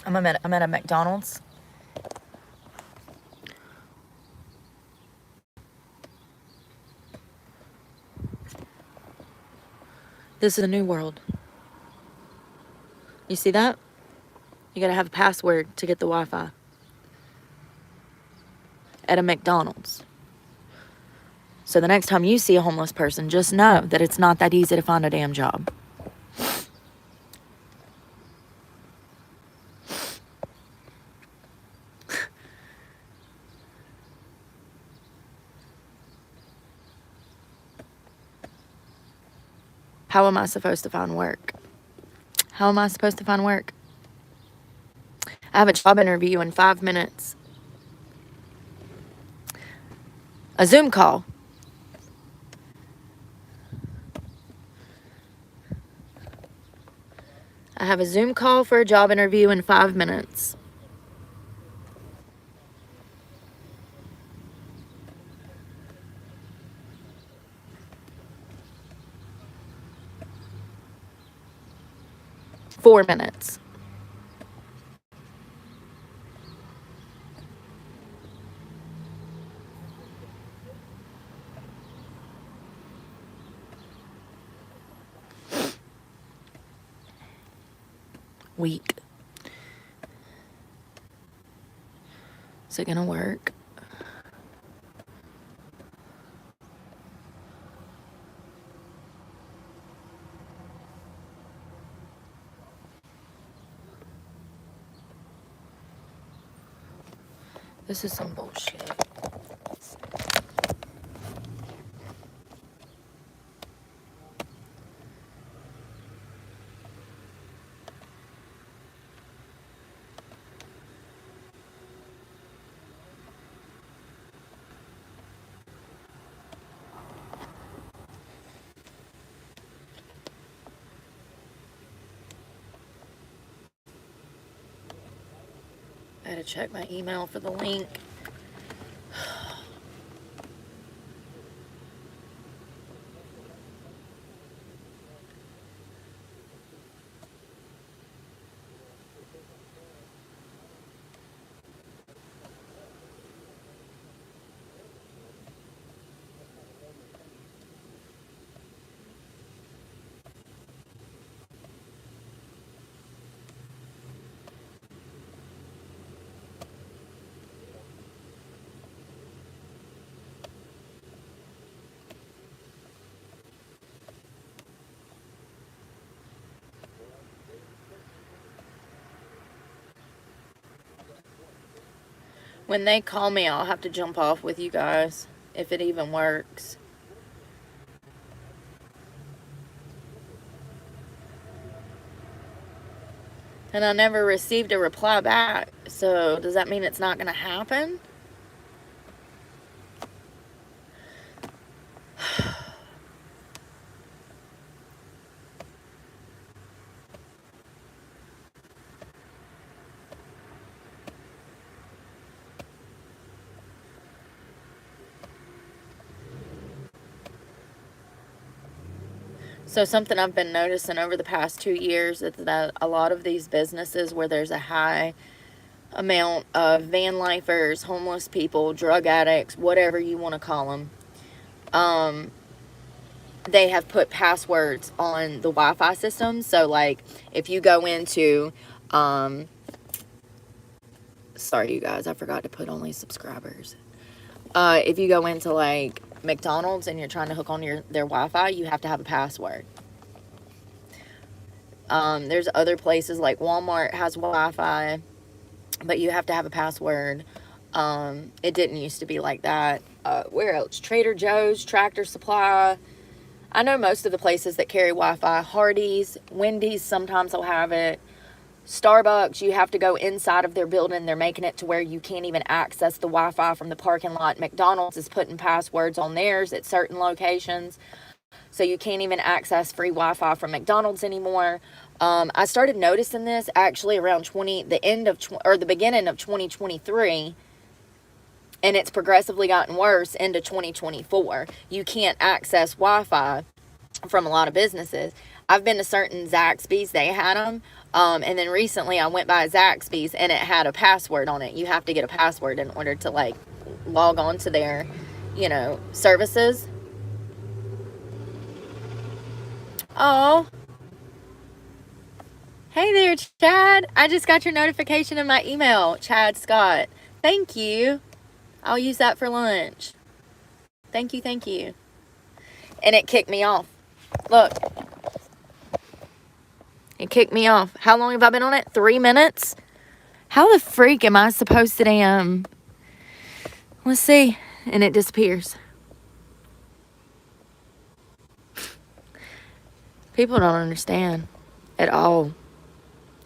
I'm at a McDonald's. This is a new world. You see that? You gotta have a password to get the Wi-Fi at a McDonald's. So the next time you see a homeless person, just know that it's not that easy to find a damn job. How am I supposed to find work? How am I supposed to find work? I have a job interview in 5 minutes. A Zoom call. I have a Zoom call for a job interview in 5 minutes. Four minutes. Week. Is it gonna work? This is some bullshit. I had to check my email for the link. When they call me, I'll have to jump off with you guys, if it even works. And I never received a reply back, so does that mean it's not gonna happen? So something I've been noticing over the past 2 years is that a lot of these businesses where there's a high amount of van lifers, homeless people, drug addicts, whatever you want to call them, they have put passwords on the Wi-Fi system. So like if you go into, sorry you guys, I forgot to put only subscribers. If you go into like McDonald's and you're trying to hook on their Wi-Fi, you have to have a password. There's other places like Walmart has Wi-Fi, but you have to have a password. It didn't used to be like that. Where else? Trader Joe's, Tractor Supply. I know most of the places that carry Wi-Fi. Hardee's, Wendy's sometimes will have it. Starbucks, you have to go inside of their building. They're making it to where you can't even access the Wi-Fi from the parking lot. McDonald's is putting passwords on theirs at certain locations, so you can't even access free Wi-Fi from McDonald's anymore. I started noticing this actually around the beginning of 2023, and it's progressively gotten worse into 2024. You can't access Wi-Fi from a lot of businesses. I've been to certain Zaxby's, they had them. And then recently I went by Zaxby's and it had a password on it. You have to get a password in order to like log on to their, services. Oh, hey there, Chad. I just got your notification in my email, Chad Scott. Thank you. I'll use that for lunch. Thank you, thank you. And it kicked me off. Look. It kicked me off. How long have I been on it? 3 minutes? How the freak am I supposed to damn... Let's see. And it disappears. People don't understand. At all.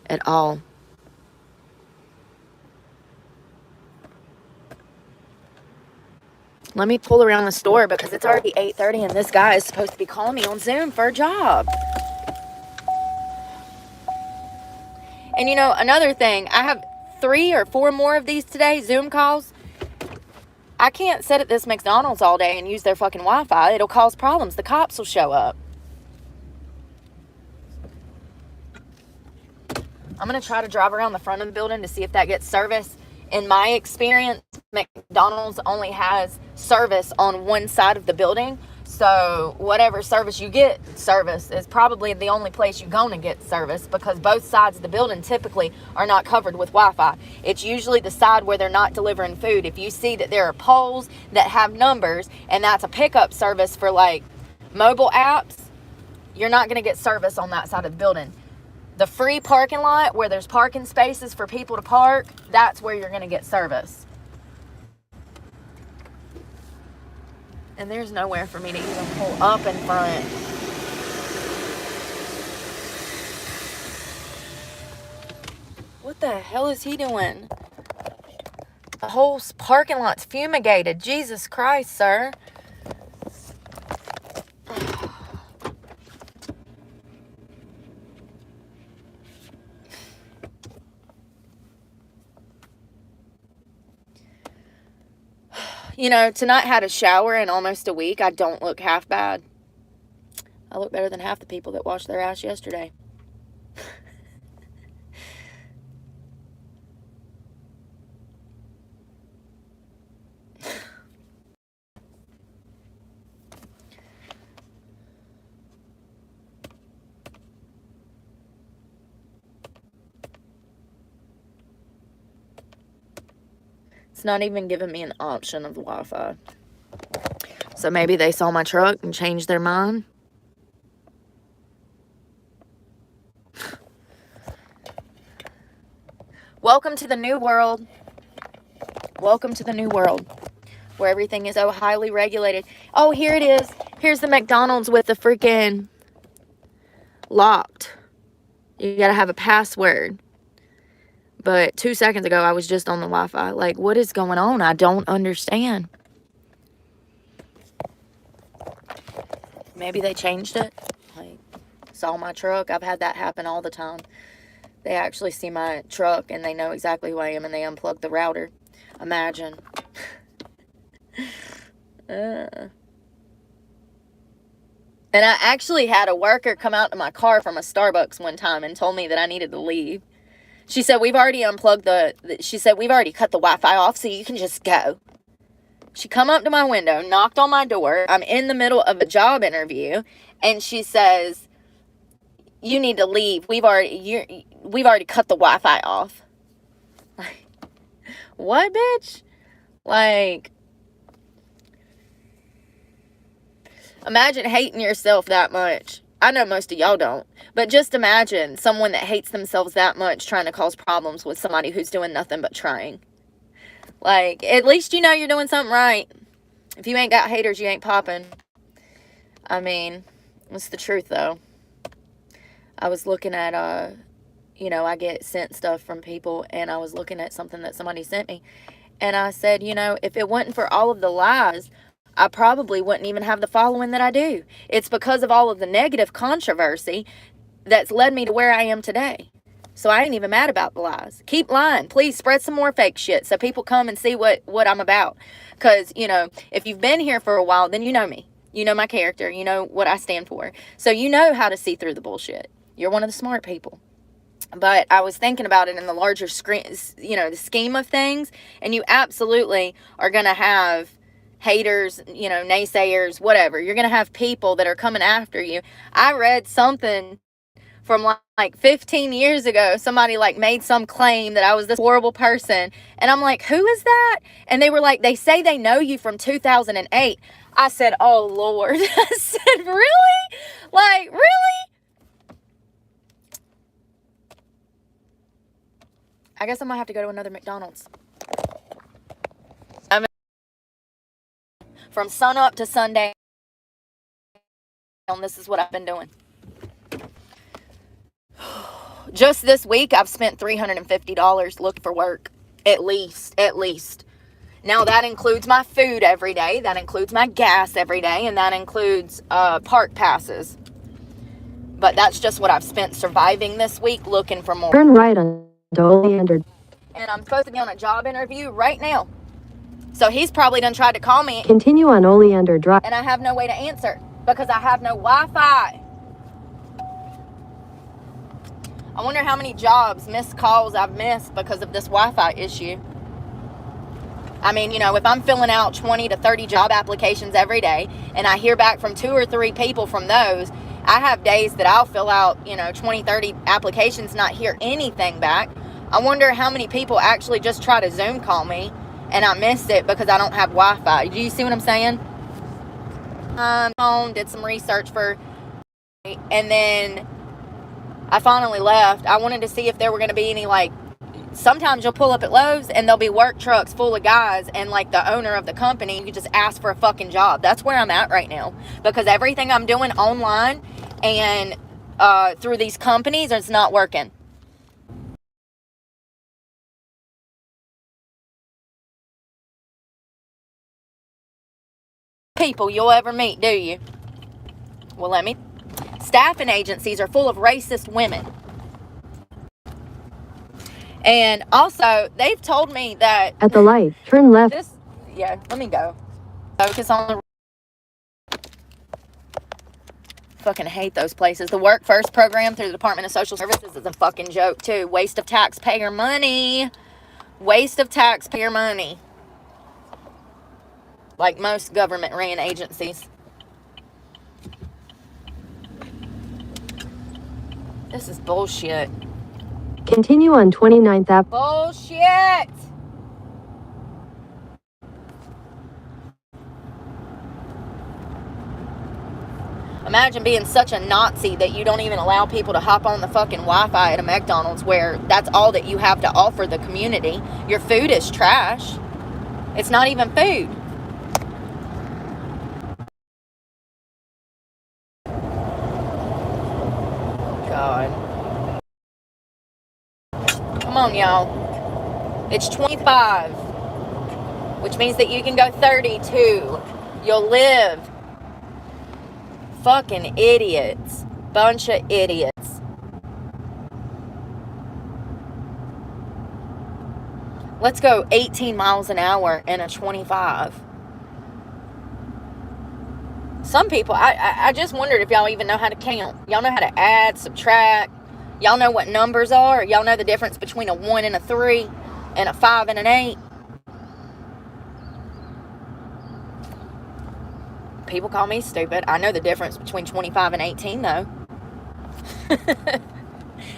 At all. Let me pull around the store because it's already 8:30 and this guy is supposed to be calling me on Zoom for a job. And another thing, I have 3 or 4 more of these today, Zoom calls. I can't sit at this McDonald's all day and use their fucking Wi-Fi. It'll cause problems. The cops will show up. I'm going to try to drive around the front of the building to see if that gets service. In my experience, McDonald's only has service on one side of the building. So whatever service you get, service is probably the only place you're going to get service, because both sides of the building typically are not covered with Wi-Fi. It's usually the side where they're not delivering food. If you see that there are poles that have numbers and that's a pickup service for like mobile apps, you're not going to get service on that side of the building. The free parking lot where there's parking spaces for people to park, that's where you're going to get service. And there's nowhere for me to even pull up in front. What the hell is he doing? The whole parking lot's fumigated. Jesus Christ, sir. To not had a shower in almost a week, I don't look half bad. I look better than half the people that washed their ass yesterday. It's not even giving me an option of Wi-Fi. So maybe they saw my truck and changed their mind. Welcome to the new world. Welcome to the new world, where everything is so highly regulated. Oh, here it is. Here's the McDonald's with the freaking locked. You gotta have a password. But 2 seconds ago, I was just on the Wi-Fi. Like, what is going on? I don't understand. Maybe they changed it. Like, saw my truck. I've had that happen all the time. They actually see my truck and they know exactly who I am and they unplug the router. Imagine. And I actually had a worker come out to my car from a Starbucks one time and told me that I needed to leave. She said, we've already unplugged she said, we've already cut the Wi-Fi off, so you can just go. She come up to my window, knocked on my door. I'm in the middle of a job interview, and she says, you need to leave. We've already cut the Wi-Fi off. Like, what, bitch? Like, imagine hating yourself that much. I know most of y'all don't, but just imagine someone that hates themselves that much trying to cause problems with somebody who's doing nothing but trying. Like, at least you know you're doing something right. If you ain't got haters, you ain't popping. I mean, it's the truth, though. I was looking at, I get sent stuff from people, and I was looking at something that somebody sent me, and I said, if it wasn't for all of the lies, I probably wouldn't even have the following that I do. It's because of all of the negative controversy that's led me to where I am today. So I ain't even mad about the lies. Keep lying. Please spread some more fake shit so people come and see what I'm about. Because, if you've been here for a while, then you know me. You know my character. You know what I stand for. So you know how to see through the bullshit. You're one of the smart people. But I was thinking about it in the larger screen, the scheme of things. And you absolutely are going to have haters, naysayers, whatever. You're going to have people that are coming after you. I read something from like 15 years ago. Somebody like made some claim that I was this horrible person. And I'm like, who is that? And they were like, they say they know you from 2008. I said, oh, Lord. I said, really? Like, really? I guess I'm going to have to go to another McDonald's. From sun up to sundown, this is what I've been doing. Just this week, I've spent $350 looking for work. At least. Now, that includes my food every day. That includes my gas every day. And that includes park passes. But that's just what I've spent surviving this week looking for more. Turn right on Oleander. And I'm supposed to be on a job interview right now. So he's probably done tried to call me. Continue on Oleander Drive. And I have no way to answer because I have no Wi-Fi. I wonder how many jobs, missed calls I've missed because of this Wi-Fi issue. I mean, if I'm filling out 20 to 30 job applications every day and I hear back from 2 or 3 people from those, I have days that I'll fill out, 20, 30 applications, not hear anything back. I wonder how many people actually just try to Zoom call me and I missed it because I don't have Wi-Fi. Do you see what I'm saying? Did some research and then I finally left. I wanted to see if there were going to be any, sometimes you'll pull up at Lowe's and there'll be work trucks full of guys and, the owner of the company, you just ask for a fucking job. That's where I'm at right now because everything I'm doing online and through these companies, it's not working. People you'll ever meet, do you? Well, staffing agencies are full of racist women. And also, they've told me that at the light, turn left. Let me go. Focus on the fucking hate those places. The Work First program through the Department of Social Services is a fucking joke too. Waste of taxpayer money. Like most government-ran agencies. This is bullshit. Continue on 29th Ave. Bullshit! Imagine being such a Nazi that you don't even allow people to hop on the fucking Wi-Fi at a McDonald's where that's all that you have to offer the community. Your food is trash. It's not even food. God. Come on, y'all. It's 25, which means that you can go 32. You'll live. Fucking idiots. Bunch of idiots. Let's go 18 miles an hour in a 25. Some people, I just wondered if y'all even know how to count. Y'all know how to add, subtract. Y'all know what numbers are. Y'all know the difference between a 1 and a 3 and a 5 and an 8. People call me stupid. I know the difference between 25 and 18, though.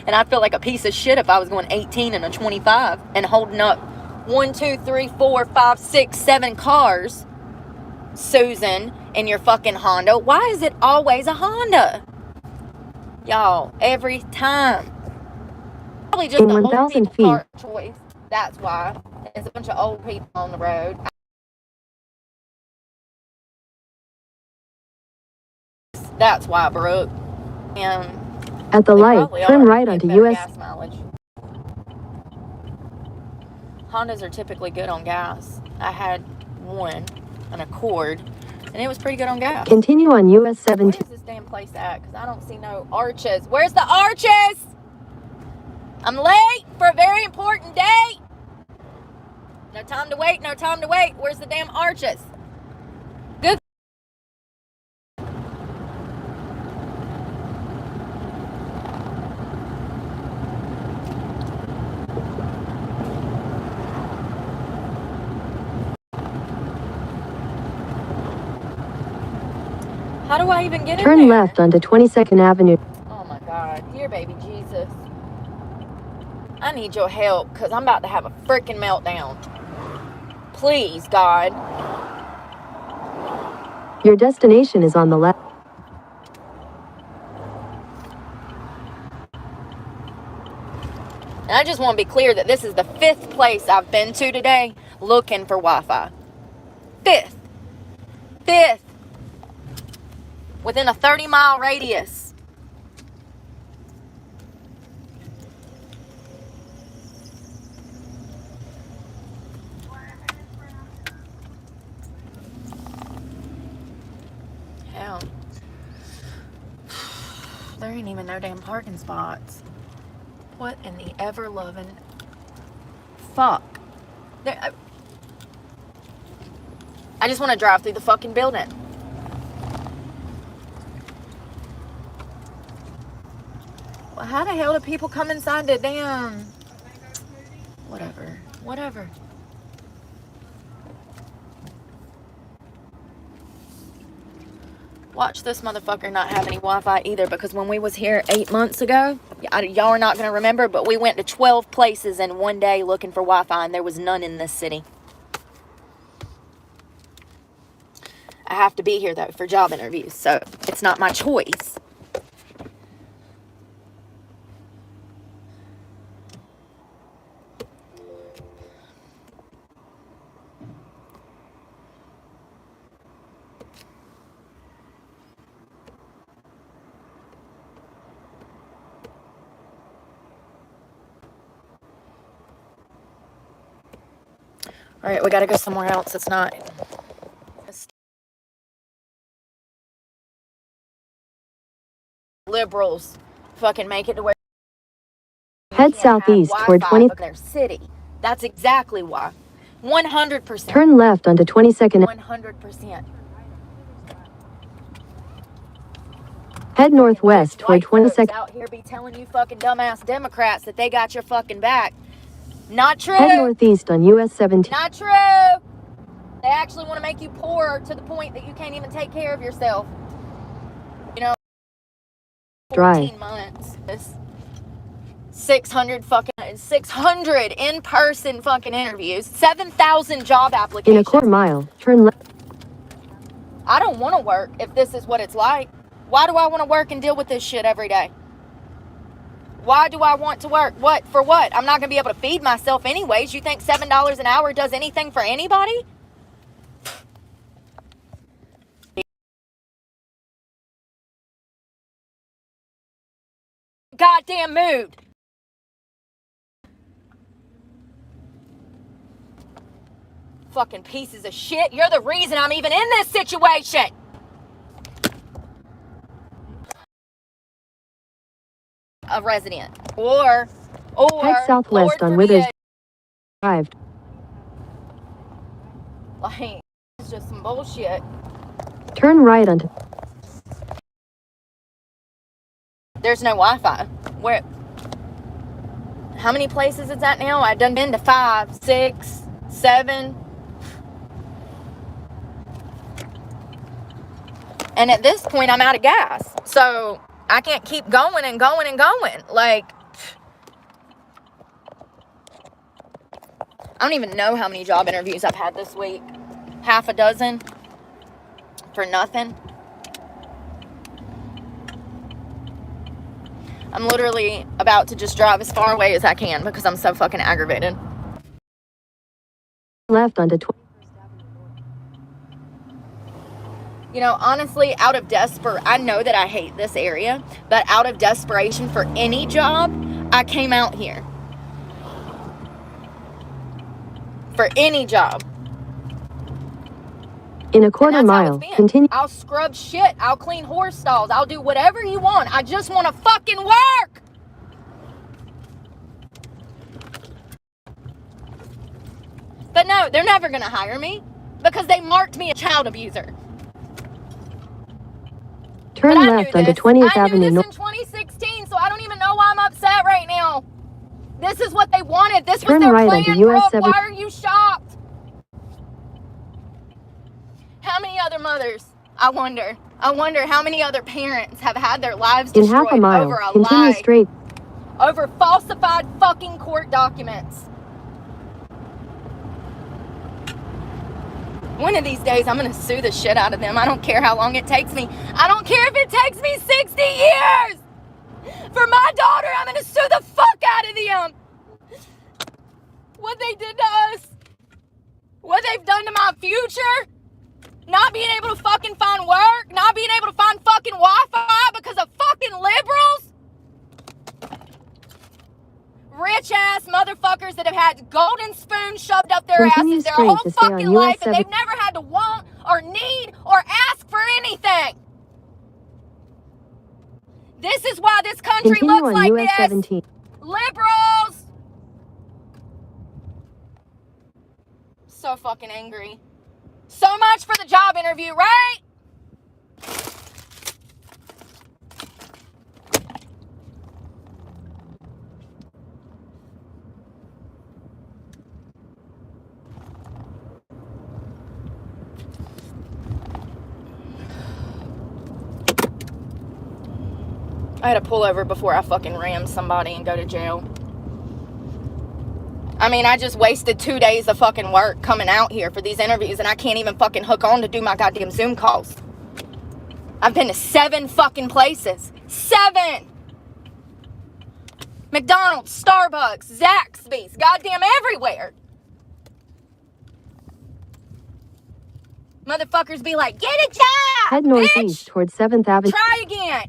And I'd feel like a piece of shit if I was going 18 and a 25 and holding up 1, 2, 3, 4, 5, 6, 7 cars. Susan, in your fucking Honda. Why is it always a Honda? Y'all, every time. Probably just in the 1,000 old people feet. car choice. That's why. There's a bunch of old people on the road. That's why, Brooke. And at the light, turn right onto US. Gas mileage. Hondas are typically good on gas. I had one, an Accord, and it was pretty good on gas. Continue on US 17. Where's this damn place at? Because I don't see no arches. Where's the arches? I'm late for a very important date. No time to wait, no time to wait. Where's the damn arches? How do I even get in there? Turn left onto 22nd Avenue. Oh my God. Here, baby Jesus. I need your help because I'm about to have a freaking meltdown. Please, God. Your destination is on the left. And I just want to be clear that this is the 5th place I've been to today looking for Wi-Fi. 5th. Within a 30-mile radius. Hell. There ain't even no damn parking spots. What in the ever-loving fuck? I just want to drive through the fucking building. Well, how the hell do people come inside the damn... Whatever. Watch this motherfucker not have any Wi-Fi either, because when we was here 8 months ago, y'all are not going to remember, but we went to 12 places in one day looking for Wi-Fi, and there was none in this city. I have to be here, though, for job interviews, so it's not my choice. All right, we got to go somewhere else. It's not... Liberals fucking make it to where... Head southeast toward 20. Their city. That's exactly why. 100%. Turn left onto 22nd. 100%. Head northwest toward 22nd. Out here be telling you fucking dumbass Democrats that they got your fucking back. Not true. Head northeast on US 17. Not true. They actually want to make you poor to the point that you can't even take care of yourself. You know, 14 months. 600 in-person fucking interviews. 7,000 job applications. In a quarter mile, turn left. I don't want to work if this is what it's like. Why do I want to work and deal with this shit every day? Why do I want to work? What? For what? I'm not going to be able to feed myself anyways. You think $7 an hour does anything for anybody? Goddamn mood. Fucking pieces of shit. You're the reason I'm even in this situation. A resident. Or head southwest on Withers Drive. Like, it's just some bullshit. Turn right onto... There's no Wi-Fi. Where? How many places is that now? I've done been to 5, 6, 7. And at this point, I'm out of gas. So I can't keep going and going and going. Like, I don't even know how many job interviews I've had this week. Half a dozen for nothing. I'm literally about to just drive as far away as I can because I'm so fucking aggravated. Left onto 20. You know, honestly, out of I know that I hate this area, but out of desperation for any job, I came out here. For any job. In a quarter mile, continue. I'll scrub shit. I'll clean horse stalls. I'll do whatever you want. I just want to fucking work. But no, they're never going to hire me because they marked me a child abuser. Turn left onto 20th Avenue. I knew this in 2016, so I don't even know why I'm upset right now. This is what they wanted. This was their plan, bro. Why are you shocked? How many other mothers, I wonder, I wonder how many other parents have had their lives In half a destroyed mile, over a continue lie, straight. over falsified fucking court documents. One of these days, I'm going to sue the shit out of them. I don't care how long it takes me. I don't care if it takes me 60 years. For my daughter, I'm going to sue the fuck out of them. What they did to us. What they've done to my future. Not being able to fucking find work. Not being able to find fucking Wi-Fi because of fucking liberals. Rich ass motherfuckers that have had golden spoons shoved up their Continue asses their straight whole to stay on fucking US life, and 7. they've never had to want or need or ask for anything. This is why this country Continue looks on like US this. 17. Liberals. So fucking angry. So much for the job interview, right? I had to pull over before I fucking rammed somebody and go to jail. I mean, I just wasted 2 days of fucking work coming out here for these interviews, and I can't even fucking hook on to do my goddamn Zoom calls. I've been to 7 fucking places. 7! McDonald's, Starbucks, Zaxby's, goddamn everywhere. Motherfuckers be like, get a job, Head northeast bitch! towards 7th Avenue. Try again.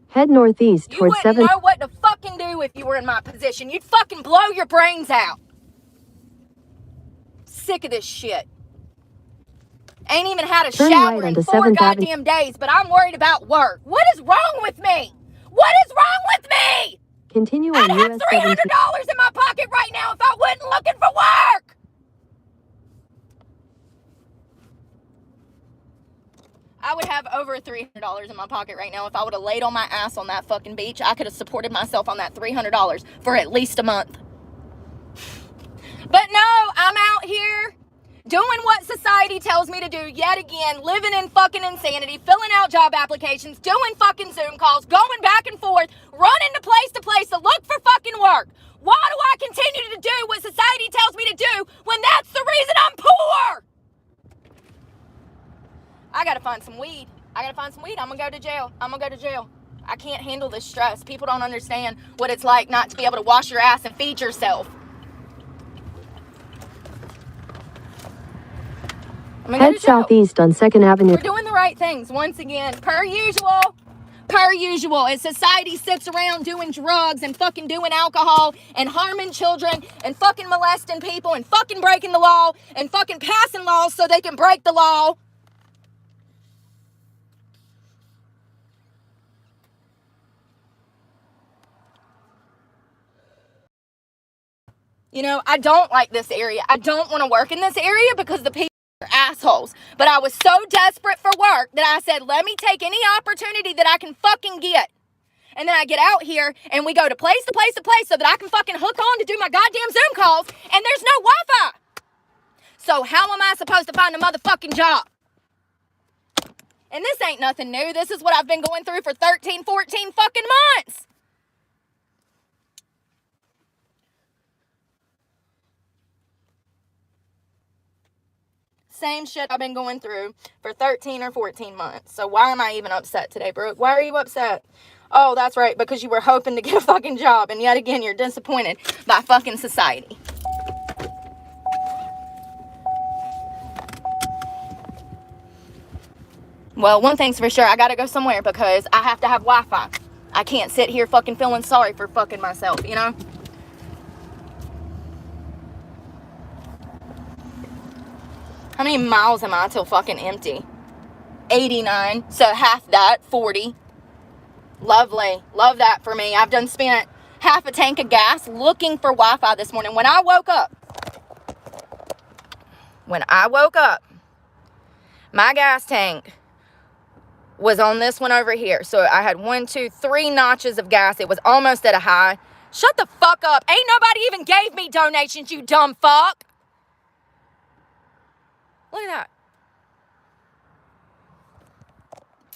Head northeast You towards wouldn't 7th. know what to fucking do if you were in my position. You'd fucking blow your brains out. Sick of this shit. Ain't even had a Turn shower right in onto 4 7th Avenue. goddamn days, but I'm worried about work. What is wrong with me? What is wrong with me? Continue I'd on have US $300 17. in my pocket right now if I wasn't looking for work. I would have over $300 in my pocket right now if I would have laid on my ass on that fucking beach. I could have supported myself on that $300 for at least a month. But no, I'm out here doing what society tells me to do yet again, living in fucking insanity, filling out job applications, doing fucking Zoom calls, going back and forth, running to place to look for fucking work. Why do I continue to do what society tells me to do when that's the reason I'm poor? I gotta find some weed. I'm gonna go to jail. I can't handle this stress. People don't understand what it's like not to be able to wash your ass and feed yourself. Head southeast on 2nd Avenue. We're doing the right things once again, per usual. As society sits around doing drugs and fucking doing alcohol and harming children and fucking molesting people and fucking breaking the law and fucking passing laws so they can break the law. You know, I don't like this area. I don't want to work in this area because the people are assholes. But I was so desperate for work that I said, let me take any opportunity that I can fucking get. And then I get out here and we go to place so that I can fucking hook on to do my goddamn Zoom calls, and there's no Wi-Fi. So how am I supposed to find a motherfucking job? And this ain't nothing new. This is what I've been going through for 13, 14 fucking months. Same shit I've been going through for 13 or 14 months. So why am I even upset today, Brooke? Why are you upset? Oh, that's right, because you were hoping to get a fucking job, and yet again, you're disappointed by fucking society. Well, one thing's for sure, I gotta go somewhere because I have to have Wi-Fi. I can't sit here fucking feeling sorry for fucking myself, you know? How many miles am I till fucking empty? 89, so half that, 40. Lovely, love that for me. I've done spent half a tank of gas looking for Wi-Fi this morning. When I woke up, my gas tank was on this one over here. So I had 1, 2, 3 notches of gas. It was almost at a high. Shut the fuck up. Ain't nobody even gave me donations, you dumb fuck. Look at that.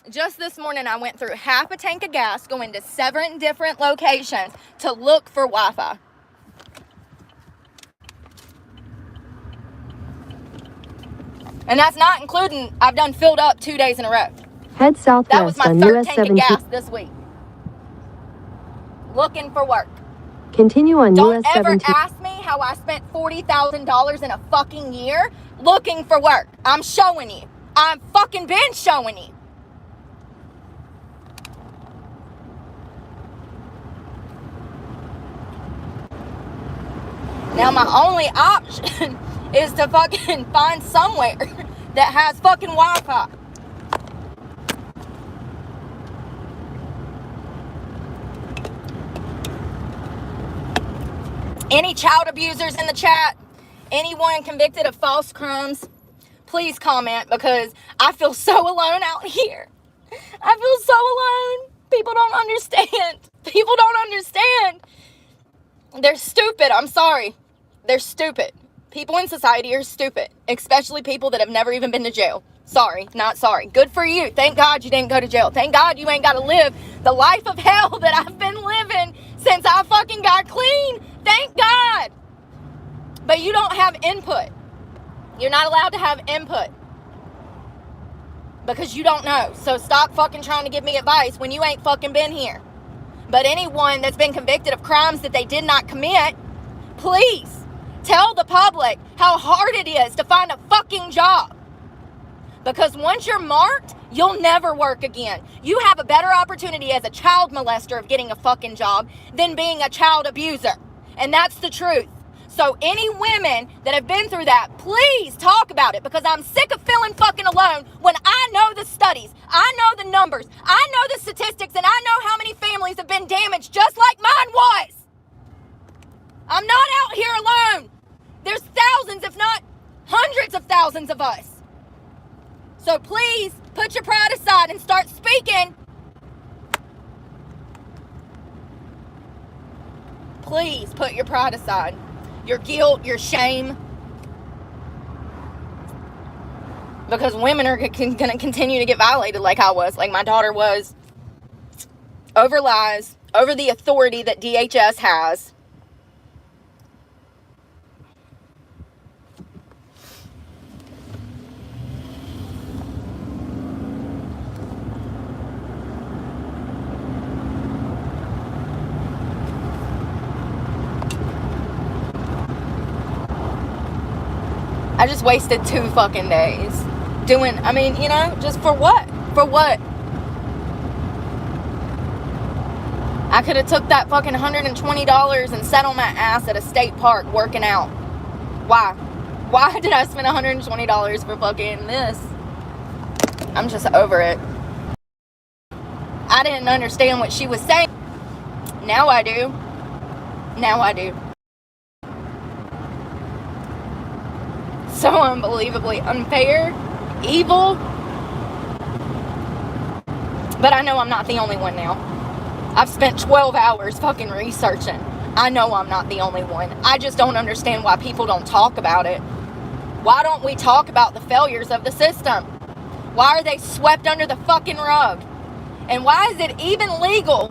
Just this morning, I went through half a tank of gas going to 7 different locations to look for Wi-Fi. And that's not including, I've done filled up 2 days in a row. Head That was southwest my on third US tank of 17. gas this week. Looking for work. Continue on Don't US ever 17. ask me how I spent $40,000 in a fucking year looking for work. I'm showing you. I've fucking been showing you. Now my only option is to fucking find somewhere that has fucking Wi-Fi. Any child abusers in the chat? Anyone convicted of false crimes? Please comment, because I feel so alone out here. I feel so alone. People don't understand. People don't understand. They're stupid. I'm sorry. They're stupid. People in society are stupid, especially people that have never even been to jail. Sorry, not sorry. Good for you. Thank God you didn't go to jail. Thank God you ain't got to live the life of hell that I've been living since I fucking got clean. Thank God. But you don't have input. You're not allowed to have input because you don't know. So stop fucking trying to give me advice when you ain't fucking been here. But anyone that's been convicted of crimes that they did not commit, please tell the public how hard it is to find a fucking job. Because once you're marked, you'll never work again. You have a better opportunity as a child molester of getting a fucking job than being a child abuser. And that's the truth. So any women that have been through that, please talk about it, because I'm sick of feeling fucking alone when I know the studies, I know the numbers, I know the statistics, and I know how many families have been damaged just like mine was. I'm not out here alone. There's thousands, if not hundreds of thousands of us. So please put your pride aside and start speaking. Please put your pride aside. Your guilt, your shame. Because women are going to continue to get violated like I was, like my daughter was. Over lies, over the authority that DHS has. I just wasted 2 fucking days doing, I mean, you know, just for what? For what? I could have took that fucking $120 and sat on my ass at a state park working out. Why? Why did I spend $120 for fucking this? I'm just over it. I didn't understand what she was saying. Now I do. Now I do. So unbelievably unfair, evil. But I know I'm not the only one now. I've spent 12 hours fucking researching. I know I'm not the only one. I just don't understand why people don't talk about it. Why don't we talk about the failures of the system? Why are they swept under the fucking rug? And why is it even legal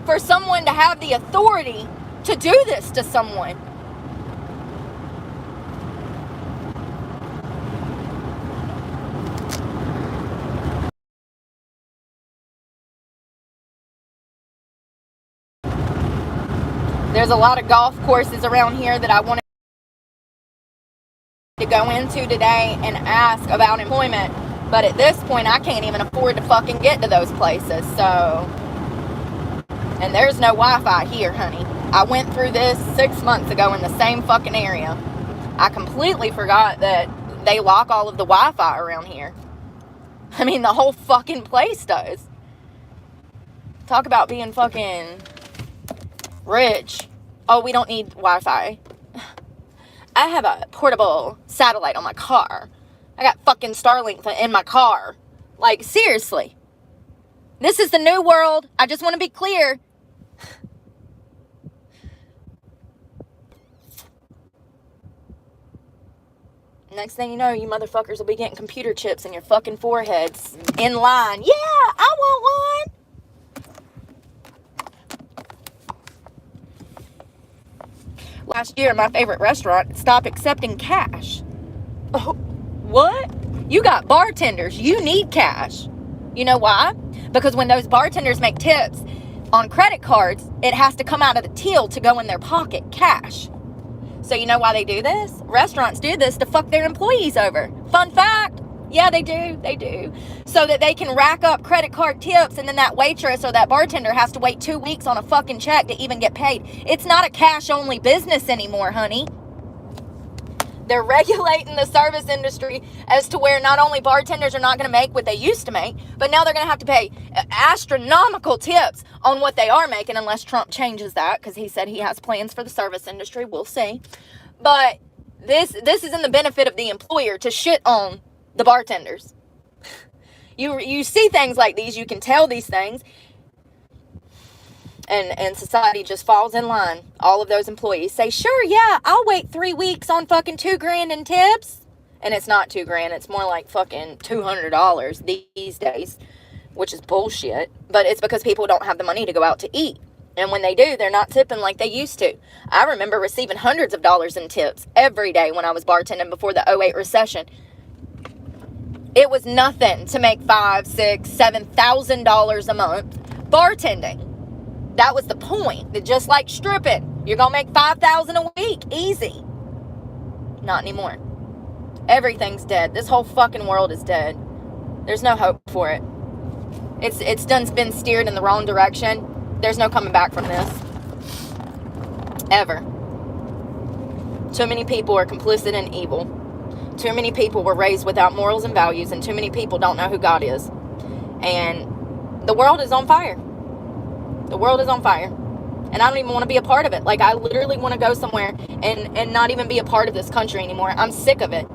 for someone to have the authority to do this to someone? There's a lot of golf courses around here that I wanted to go into today and ask about employment. But at this point, I can't even afford to fucking get to those places. So, and there's no Wi-Fi here, honey. I went through this 6 months ago in the same fucking area. I completely forgot that they lock all of the Wi-Fi around here. I mean, the whole fucking place does. Talk about being fucking rich. Oh, we don't need Wi-Fi. I have a portable satellite on my car. I got fucking Starlink in my car. Like, seriously. This is the new world. I just want to be clear. Next thing you know, you motherfuckers will be getting computer chips in your fucking foreheads in line. Yeah, I want one. Last year, my favorite restaurant stopped accepting cash. Oh, what? You got bartenders. You need cash. You know why? Because when those bartenders make tips on credit cards, it has to come out of the till to go in their pocket, cash. So you know why they do this? Restaurants do this to fuck their employees over. Fun fact. Yeah, they do. So that they can rack up credit card tips, and then that waitress or that bartender has to wait 2 weeks on a fucking check to even get paid. It's not a cash-only business anymore, honey. They're regulating the service industry as to where not only bartenders are not going to make what they used to make, but now they're going to have to pay astronomical tips on what they are making, unless Trump changes that, because he said he has plans for the service industry. We'll see. But this is in the benefit of the employer to shit on the bartenders. You see things like these, you can tell these things, and society just falls in line. All of those employees say, sure, yeah, I'll wait 3 weeks on fucking $2,000 in tips. And it's not $2,000, it's more like fucking $200 these days, which is bullshit. But it's because people don't have the money to go out to eat. And when they do, they're not tipping like they used to. I remember receiving hundreds of dollars in tips every day when I was bartending before the 2008 recession. It was nothing to make $5,000, $6,000, $7,000 a month bartending. That was the point. That just like stripping, you're going to make $5,000 a week. Easy. Not anymore. Everything's dead. This whole fucking world is dead. There's no hope for it. It's been steered in the wrong direction. There's no coming back from this. Ever. Too many people are complicit in evil. Too many people were raised without morals and values, and too many people don't know who God is. And the world is on fire. The world is on fire. And I don't even want to be a part of it. Like, I literally want to go somewhere and not even be a part of this country anymore. I'm sick of it.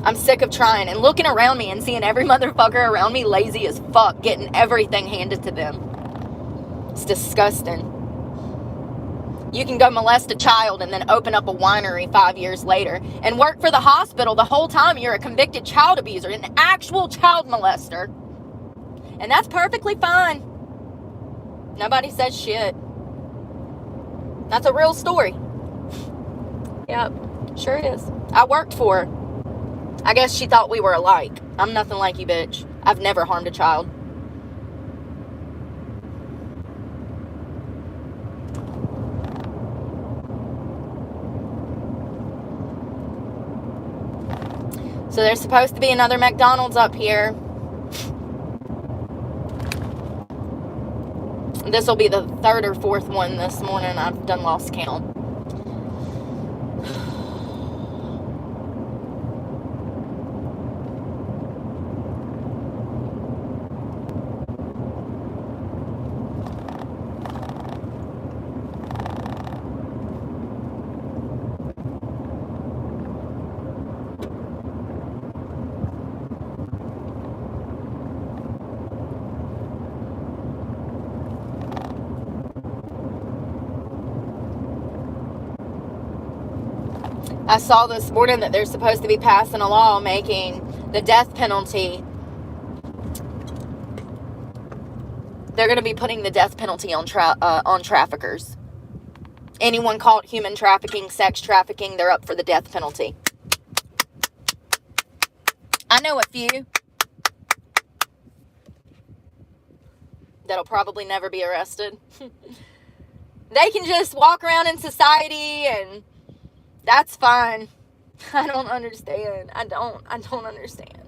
I'm sick of trying and looking around me and seeing every motherfucker around me lazy as fuck, getting everything handed to them. It's disgusting. You can go molest a child and then open up a winery 5 years later and work for the hospital the whole time you're a convicted child abuser, an actual child molester. And that's perfectly fine. Nobody says shit. That's a real story. Yep, sure it is. I worked for her. I guess she thought we were alike. I'm nothing like you, bitch. I've never harmed a child. So there's supposed to be another McDonald's up here. This will be the third or fourth one this morning. I've done lost count. I saw this morning that they're supposed to be passing a law making the death penalty. They're going to be putting the death penalty on traffickers. Anyone caught human trafficking, sex trafficking, they're up for the death penalty. I know a few that'll probably never be arrested. They can just walk around in society and that's fine. I don't understand. I don't understand.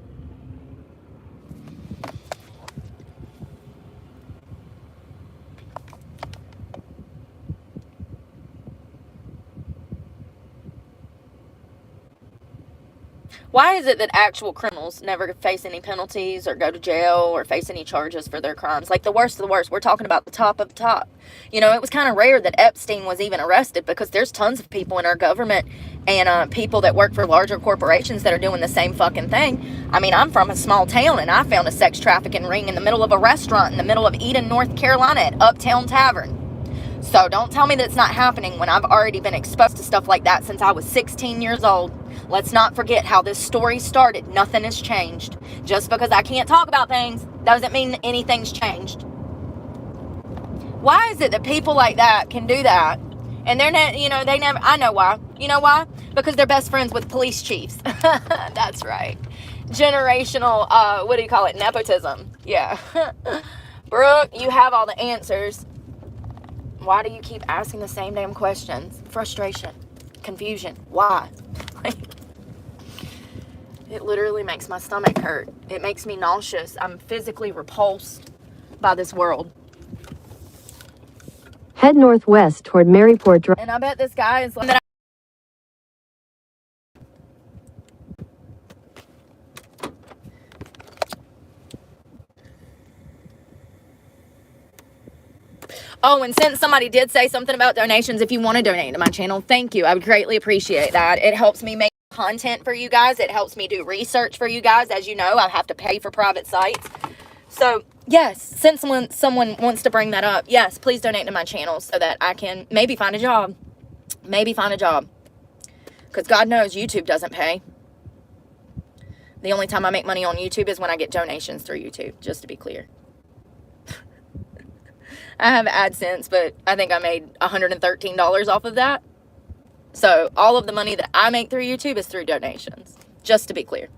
Why is it that actual criminals never face any penalties or go to jail or face any charges for their crimes? Like the worst of the worst. We're talking about the top of the top. You know, it was kind of rare that Epstein was even arrested because there's tons of people in our government and people that work for larger corporations that are doing the same fucking thing. I mean, I'm from a small town and I found a sex trafficking ring in the middle of a restaurant in the middle of Eden, North Carolina at Uptown Tavern. So don't tell me that it's not happening when I've already been exposed to stuff like that since I was 16 years old. Let's not forget how this story started. Nothing has changed. Just because I can't talk about things doesn't mean anything's changed. Why is it that people like that can do that? And they're not, they never, I know why. You know why? Because they're best friends with police chiefs. That's right. Generational, what do you call it? Nepotism. Yeah. Brooke, you have all the answers. Why do you keep asking the same damn questions? Frustration. Confusion. Why? It literally makes my stomach hurt. It makes me nauseous. I'm physically repulsed by this world. Head northwest toward Maryport Drive. And I bet this guy is like... Oh, and since somebody did say something about donations, if you want to donate to my channel, thank you. I would greatly appreciate that. It helps me make content for you guys. It helps me do research for you guys. As you know, I have to pay for private sites. So, yes, since someone wants to bring that up, yes, please donate to my channel so that I can maybe find a job. Maybe find a job. Because God knows YouTube doesn't pay. The only time I make money on YouTube is when I get donations through YouTube, just to be clear. I have AdSense, but I think I made $113 off of that. So all of the money that I make through YouTube is through donations, just to be clear.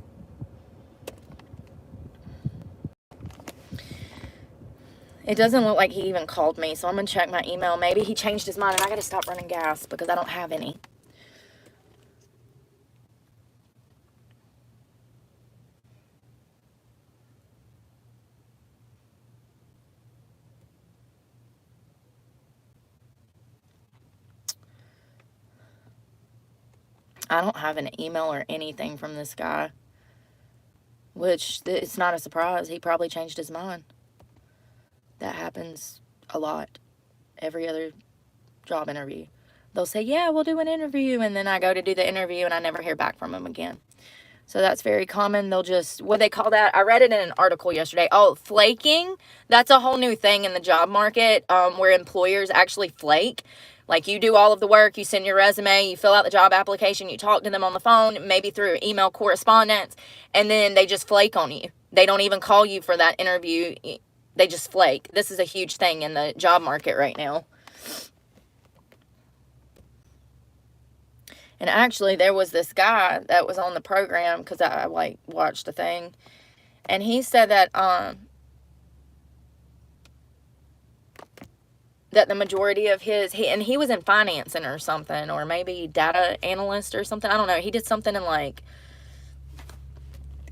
It doesn't look like he even called me, so I'm going to check my email. Maybe he changed his mind and I got to stop running gas because I don't have any. I don't have an email or anything from this guy, which it's not a surprise. He probably changed his mind. That happens a lot. Every other job interview. They'll say, yeah, we'll do an interview. And then I go to do the interview and I never hear back from them again. So that's very common. They'll just, what they call that? I read it in an article yesterday. Oh, flaking. That's a whole new thing in the job market where employers actually flake. Like you do all of the work, you send your resume, you fill out the job application, you talk to them on the phone, maybe through email correspondence, and then they just flake on you. They don't even call you for that interview. They just flake. This is a huge thing in the job market right now. And actually, there was this guy that was on the program because I watched the thing, and he said that that the majority of he was in financing or something, or maybe data analyst or something. I don't know. He did something in like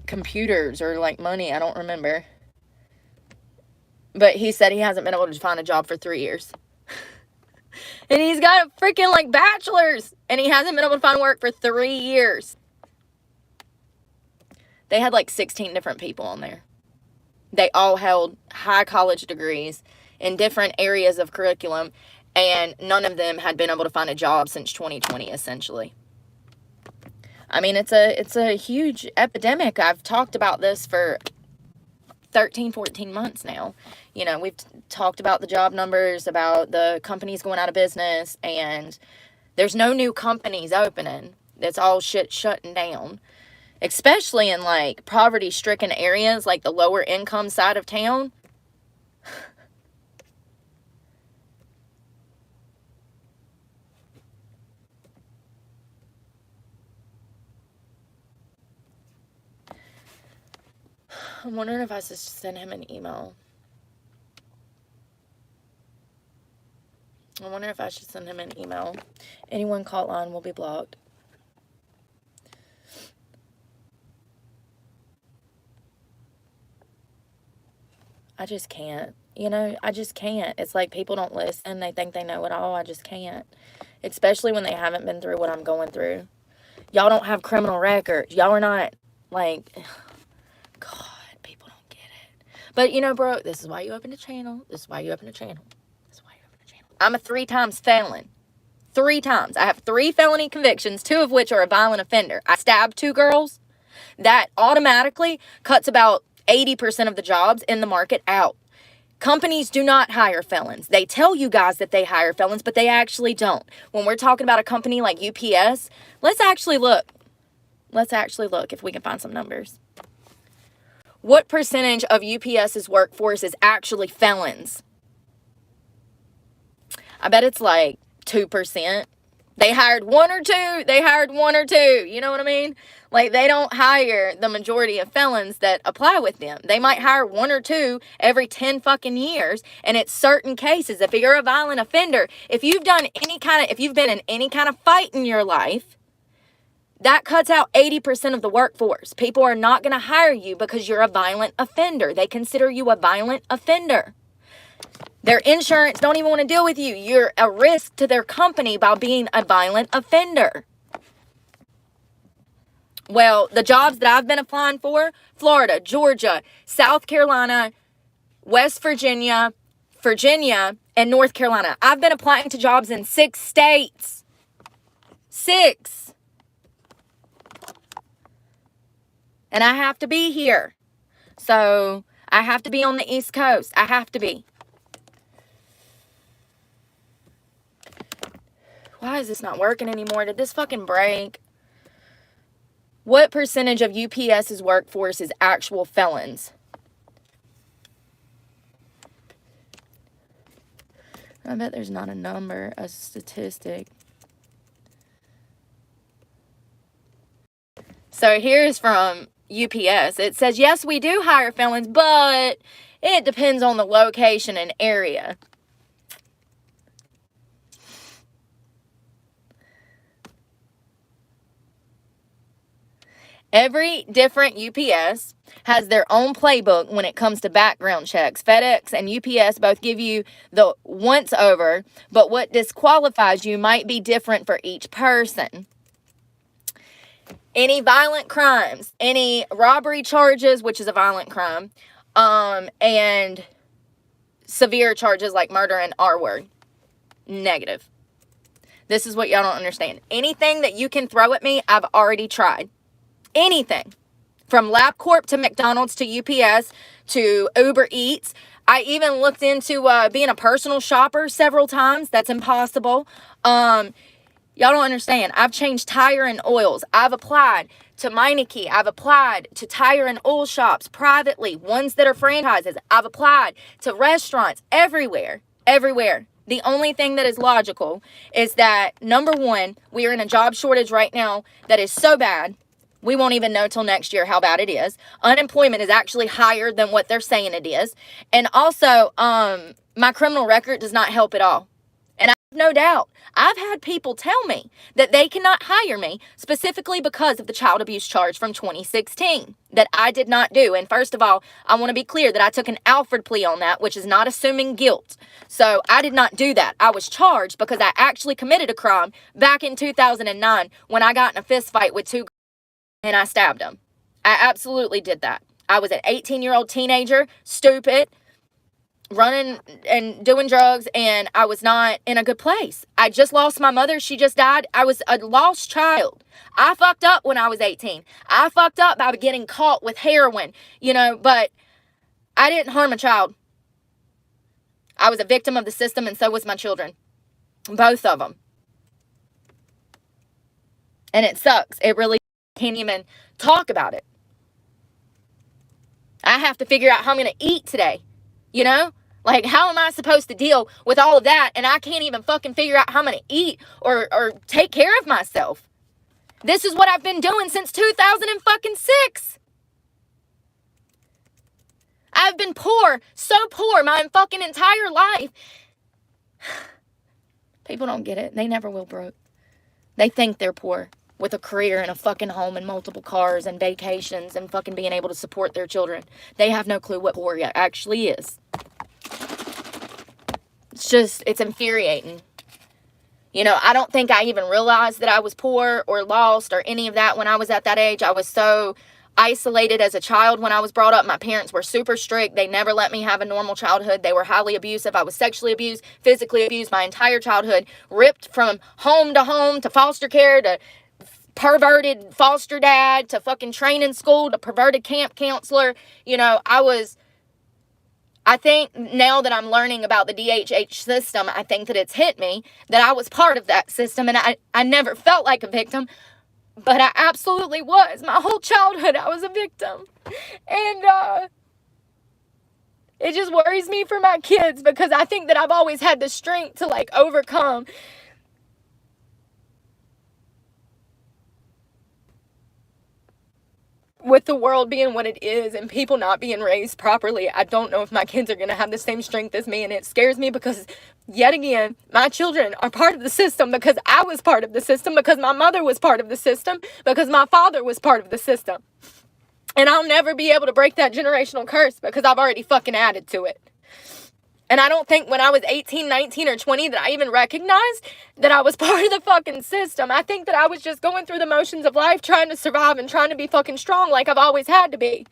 computers or like money. I don't remember. But he said he hasn't been able to find a job for 3 years. And he's got a freaking like bachelor's and he hasn't been able to find work for 3 years. They had like 16 different people on there. They all held high college degrees in different areas of curriculum, and none of them had been able to find a job since 2020, essentially. I mean, it's a huge epidemic. I've talked about this for 13, 14 months now. You know, we've talked about the job numbers, about the companies going out of business, and there's no new companies opening. It's all shutting down. Especially in, like, poverty-stricken areas, like the lower income side of town. I'm wondering if I should send him an email. I wonder if I should send him an email. Anyone caught line will be blocked. I just can't. You know, I just can't. It's like people don't listen. They think they know it all. I just can't. Especially when they haven't been through what I'm going through. Y'all don't have criminal records. Y'all are not, like, God, people don't get it. But, you know, bro, this is why you open a channel. This is why you open a channel. This is why you open a channel. I'm a 3 times felon. 3 times. I have 3 felony convictions, 2 of which are a violent offender. I stabbed 2 girls. That automatically cuts about 80% of the jobs in the market out. Companies do not hire felons. They tell you guys that they hire felons, but they actually don't. When we're talking about a company like UPS, let's actually look. Let's actually look if we can find some numbers. What percentage of UPS's workforce is actually felons? I bet it's like 2%. They hired one or two. They hired one or two. You know what I mean? Like, they don't hire the majority of felons that apply with them. They might hire one or two every 10 fucking years. And it's certain cases. If you're a violent offender, if you've been in any kind of fight in your life, that cuts out 80% of the workforce. People are not going to hire you because you're a violent offender. They consider you a violent offender. Their insurance don't even want to deal with you. You're a risk to their company by being a violent offender. Well, the jobs that I've been applying for, Florida, Georgia, South Carolina, West Virginia, and North Carolina. I've been applying to jobs in 6 states. 6. And I have to be here. So I have to be on the East Coast. I have to be. Why is this not working anymore? Did this fucking break? What percentage of UPS's workforce is actual felons? I bet there's not a number, a statistic. So here's from UPS. It says, yes, we do hire felons, but it depends on the location and area. Every different UPS has their own playbook when it comes to background checks. FedEx and UPS both give you the once over, but what disqualifies you might be different for each person. Any violent crimes, any robbery charges, which is a violent crime, and severe charges like murder and R-word, negative. This is what y'all don't understand. Anything that you can throw at me, I've already tried. Anything. From LabCorp to McDonald's to UPS to Uber Eats. I even looked into being a personal shopper several times. That's impossible. Y'all don't understand. I've changed tire and oils. I've applied to Meineke. I've applied to tire and oil shops privately, ones that are franchises. I've applied to restaurants everywhere. Everywhere. The only thing that is logical is that, number one, we are in a job shortage right now that is so bad. We won't even know till next year how bad it is. Unemployment is actually higher than what they're saying it is. And also, my criminal record does not help at all. And I have no doubt. I've had people tell me that they cannot hire me specifically because of the child abuse charge from 2016 that I did not do. And first of all, I want to be clear that I took an Alford plea on that, which is not assuming guilt. So I did not do that. I was charged because I actually committed a crime back in 2009 when I got in a fist fight with 2 and I stabbed him. I absolutely did that. I was an 18-year-old teenager, stupid, running and doing drugs, and I was not in a good place. I just lost my mother. She just died. I was a lost child. I fucked up when I was 18. I fucked up by getting caught with heroin, but I didn't harm a child. I was a victim of the system, and so was my children. Both of them. And it sucks. It really can't even talk about it. I have to figure out how I'm going to eat today. Like, how am I supposed to deal with all of that? And I can't even fucking figure out how I'm going to eat or take care of myself. This is what I've been doing since 2006. I've been poor, so poor my fucking entire life. People don't get it. They never will, broke. They think they're poor with a career and a fucking home and multiple cars and vacations and fucking being able to support their children. They have no clue what poor actually is. It's infuriating. I don't think I even realized that I was poor or lost or any of that when I was at that age. I was so isolated as a child when I was brought up. My parents were super strict. They never let me have a normal childhood. They were highly abusive. I was sexually abused, physically abused my entire childhood, ripped from home to foster care to perverted foster dad to fucking training school to perverted camp counselor. I I think now that I'm learning about the DHH system, I think that it's hit me that I was part of that system, and I never felt like a victim, but I absolutely was. My whole childhood, I was a victim. And it just worries me for my kids, because I think that I've always had the strength to, like, overcome. With the world being what it is and people not being raised properly, I don't know if my kids are going to have the same strength as me, and it scares me because, yet again, my children are part of the system because I was part of the system, because my mother was part of the system, because my father was part of the system. And I'll never be able to break that generational curse because I've already fucking added to it. And I don't think when I was 18, 19, or 20 that I even recognized that I was part of the fucking system. I think that I was just going through the motions of life, trying to survive and trying to be fucking strong like I've always had to be.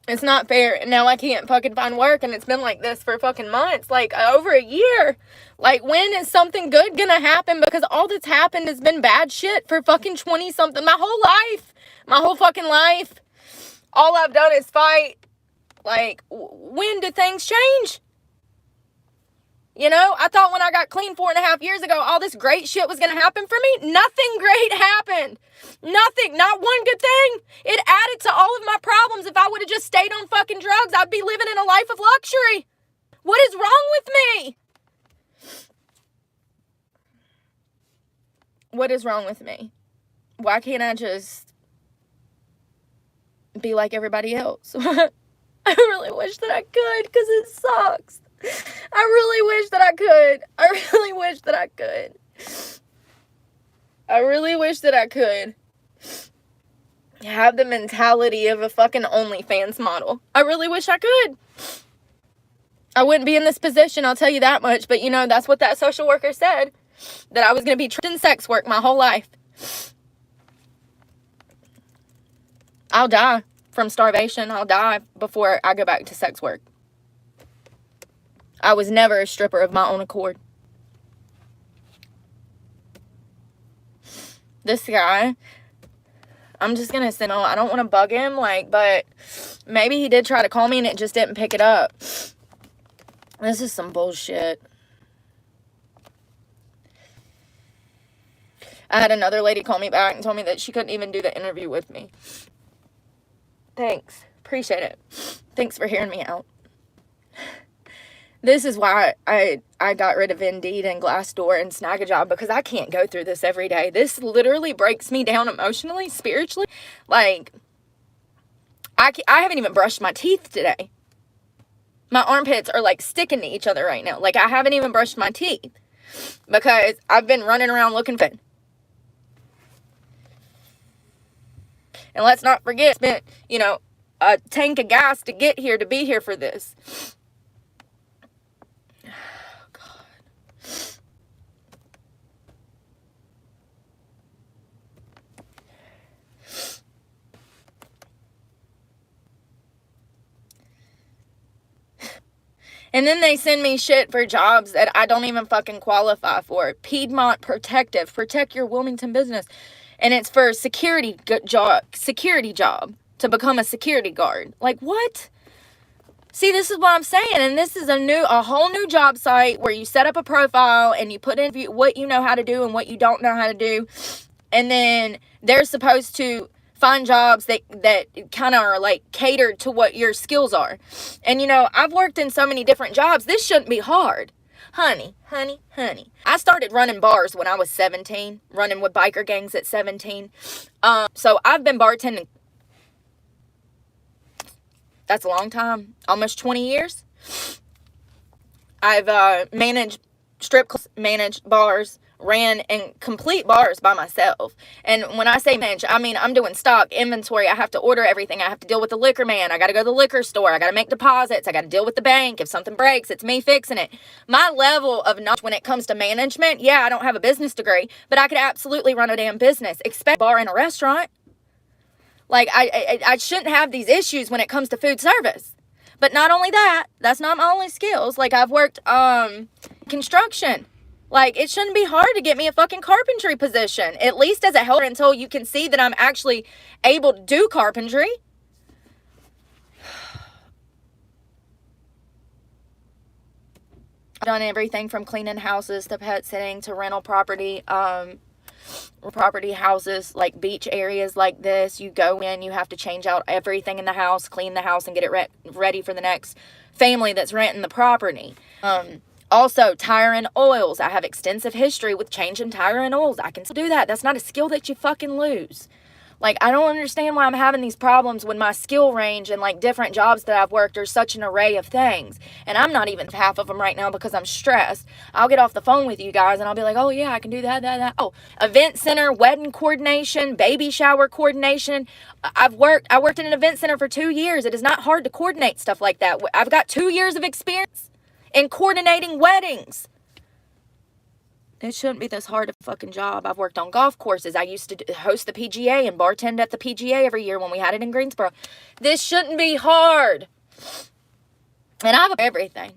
It's not fair. And now I can't fucking find work, and it's been like this for fucking months, like over a year. Like, when is something good gonna happen? Because all that's happened has been bad shit for fucking 20 something, my whole life, my whole fucking life. All I've done is fight. Like, when do things change? You know, I thought when I got clean 4.5 years ago, all this great shit was going to happen for me. Nothing great happened. Nothing. Not one good thing. It added to all of my problems. If I would have just stayed on fucking drugs, I'd be living in a life of luxury. What is wrong with me? What is wrong with me? Why can't I just be like everybody else? I really wish that I could, because it sucks. I really wish that I could. I really wish that I could. I really wish that I could have the mentality of a fucking OnlyFans model. I really wish I could. I wouldn't be in this position, I'll tell you that much. But, you know, that's what that social worker said, that I was going to be trapped in sex work my whole life. I'll die from starvation. I'll die before I go back to sex work. I was never a stripper of my own accord. This guy, I'm just gonna say no. I don't want to bug him, like, but maybe he did try to call me and it just didn't pick it up. This is some bullshit. I had another lady call me back and told me that she couldn't even do the interview with me. Thanks. Appreciate it. Thanks for hearing me out. This is why I got rid of Indeed and Glassdoor and Snag a Job, because I can't go through this every day. This literally breaks me down emotionally, spiritually. Like, I haven't even brushed my teeth today. My armpits are like sticking to each other right now. Like, I haven't even brushed my teeth because I've been running around looking fit. And let's not forget, spent, you know, a tank of gas to get here, to be here for this. Oh, God. And then they send me shit for jobs that I don't even fucking qualify for. Piedmont Protective, protect your Wilmington business. And it's for security job to become a security guard. Like, what? See, this is what I'm saying. And this is a whole new job site where you set up a profile and you put in what you know how to do and what you don't know how to do. And then they're supposed to find jobs that kind of are like catered to what your skills are. And, you know, I've worked in so many different jobs. This shouldn't be hard. Honey. I started running bars when I was 17, running with biker gangs at 17. So I've been bartending. That's a long time. Almost 20 years. I've managed strip clubs, managed bars, ran and complete bars by myself. And when I say manage, I mean I'm doing stock, inventory. I have to order everything. I have to deal with the liquor man. I got to go to the liquor store. I got to make deposits. I got to deal with the bank. If something breaks, it's me fixing it. My level of knowledge when it comes to management, yeah, I don't have a business degree, but I could absolutely run a damn business. Expect a bar in a restaurant. Like, I shouldn't have these issues when it comes to food service. But not only that, that's not my only skills. Like, I've worked construction. Like, it shouldn't be hard to get me a fucking carpentry position, at least as a helper, until you can see that I'm actually able to do carpentry. I've done everything from cleaning houses to pet sitting to rental property houses, like beach areas like this. You go in, you have to change out everything in the house, clean the house, and get it ready for the next family that's renting the property. Also, tire and oils. I have extensive history with changing tire and oils. I can still do that. That's not a skill that you fucking lose. Like, I don't understand why I'm having these problems when my skill range and, like, different jobs that I've worked are such an array of things. And I'm not even half of them right now because I'm stressed. I'll get off the phone with you guys and I'll be like, oh, yeah, I can do that. Oh, event center, wedding coordination, baby shower coordination. I worked in an event center for 2 years. It is not hard to coordinate stuff like that. I've got 2 years of experience in coordinating weddings. It shouldn't be this hard of a fucking job. I've worked on golf courses. I used to host the PGA and bartend at the PGA every year when we had it in Greensboro. This shouldn't be hard. And I have everything.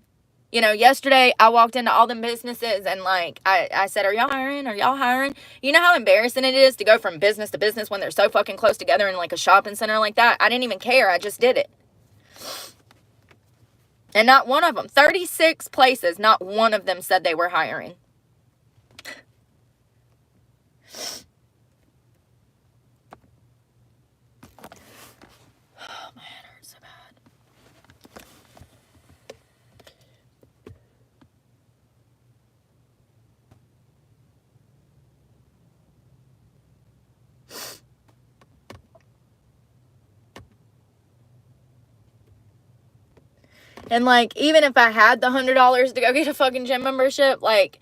You know, yesterday I walked into all them businesses and, like, I said, are y'all hiring? Are y'all hiring? You know how embarrassing it is to go from business to business when they're so fucking close together in, like, a shopping center like that? I didn't even care. I just did it. And not one of them, 36 places, not one of them said they were hiring. Oh, my head hurts so bad. And, like, even if I had the $100 to go get a fucking gym membership, like,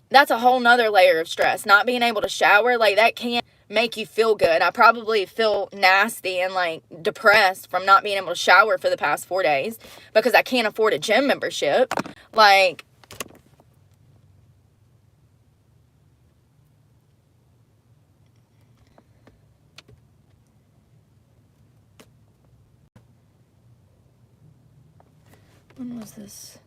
that's a whole nother layer of stress. Not being able to shower, like, that can't make you feel good. I probably feel nasty and, like, depressed from not being able to shower for the past 4 days because I can't afford a gym membership. Like, when was this?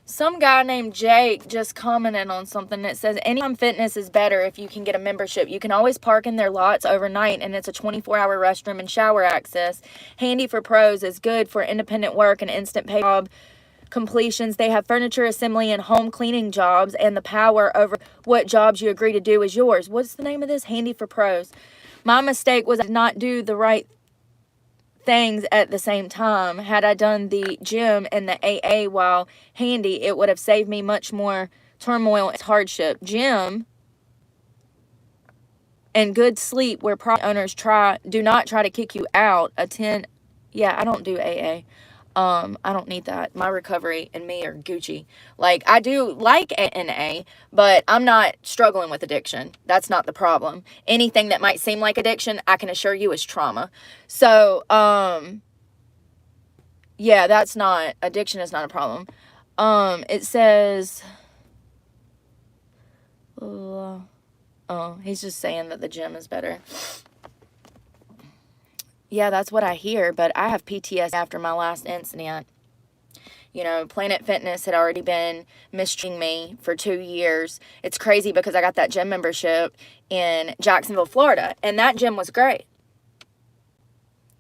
Some guy named Jake just commented on something that says Anytime Fitness is better if you can get a membership. You can always park in their lots overnight, and it's a 24-hour restroom and shower access. Handy for pros, is good for independent work and instant pay job completions. They have furniture assembly and home cleaning jobs, and the power over what jobs you agree to do is yours. What's the name of this? Handy for pros. My mistake was I did not do the right things at the same time. Had I done the gym and the AA while handy, it would have saved me much more turmoil and hardship. Gym and good sleep where property owners do not try to kick you out. Attend. Yeah, I don't do AA. I don't need that. My recovery and me are Gucci. Like, I do like NA, but I'm not struggling with addiction. That's not the problem. Anything that might seem like addiction, I can assure you is trauma. So, yeah, addiction is not a problem. It says, he's just saying that the gym is better. Yeah, that's what I hear, but I have PTSD after my last incident. You know, Planet Fitness had already been mistreating me for 2 years. It's crazy because I got that gym membership in Jacksonville, Florida, and that gym was great.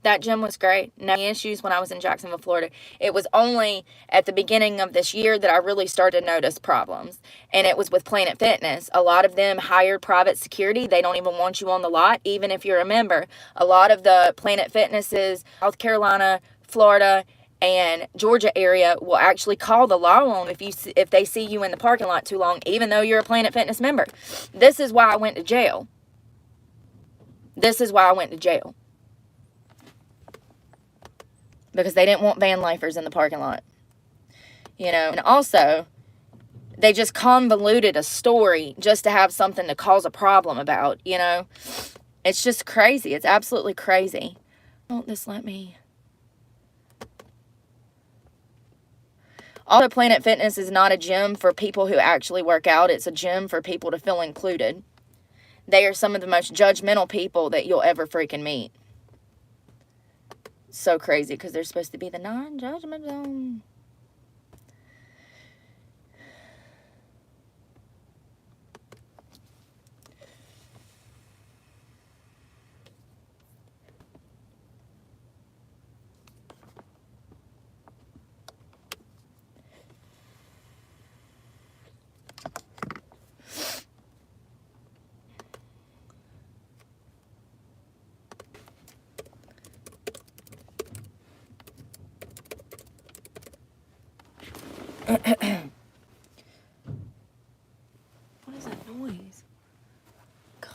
That gym was great. No issues when I was in Jacksonville, Florida. It was only at the beginning of this year that I really started to notice problems. And it was with Planet Fitness. A lot of them hired private security. They don't even want you on the lot, even if you're a member. A lot of the Planet Fitnesses, South Carolina, Florida, and Georgia area will actually call the law on if they see you in the parking lot too long, even though you're a Planet Fitness member. This is why I went to jail. Because they didn't want van lifers in the parking lot. You know, and also, they just convoluted a story just to have something to cause a problem about, you know. It's just crazy. It's absolutely crazy. Won't this let me? Also, Planet Fitness is not a gym for people who actually work out. It's a gym for people to feel included. They are some of the most judgmental people that you'll ever freaking meet. So crazy because they're supposed to be the non-judgment zone. What is that noise? God.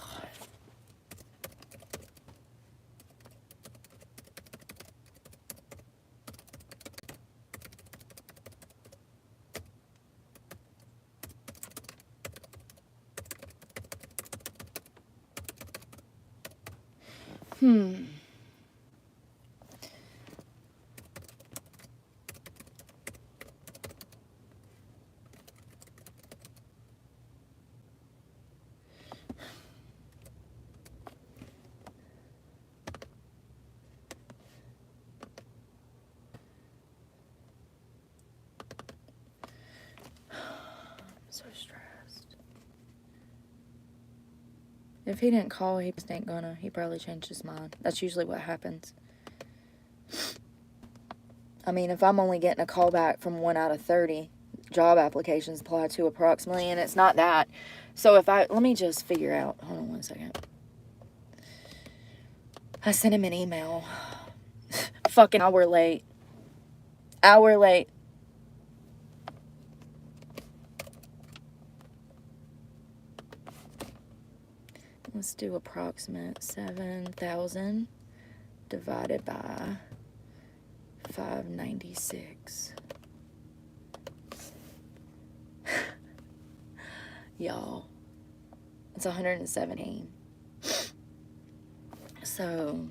So stressed. If he didn't call, he just ain't gonna. He probably changed his mind. That's usually what happens. I mean, if I'm only getting a call back from 1 out of 30 job applications applied to approximately, and it's not that. So if let me just figure out. Hold on 1 second. I sent him an email. Fucking hour late. Hour late. Let's do approximate 7,000 divided by 596. Y'all, it's 117. So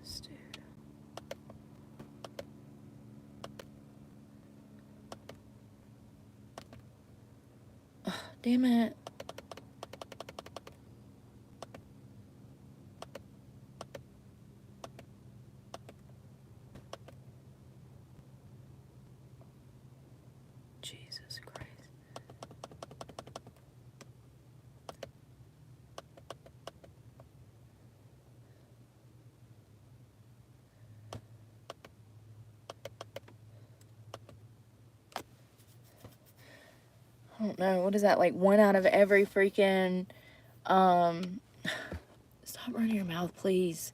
let's do. Oh, damn it. Jesus Christ. I don't know. What is that? Like 1 out of every freaking, stop running your mouth, please.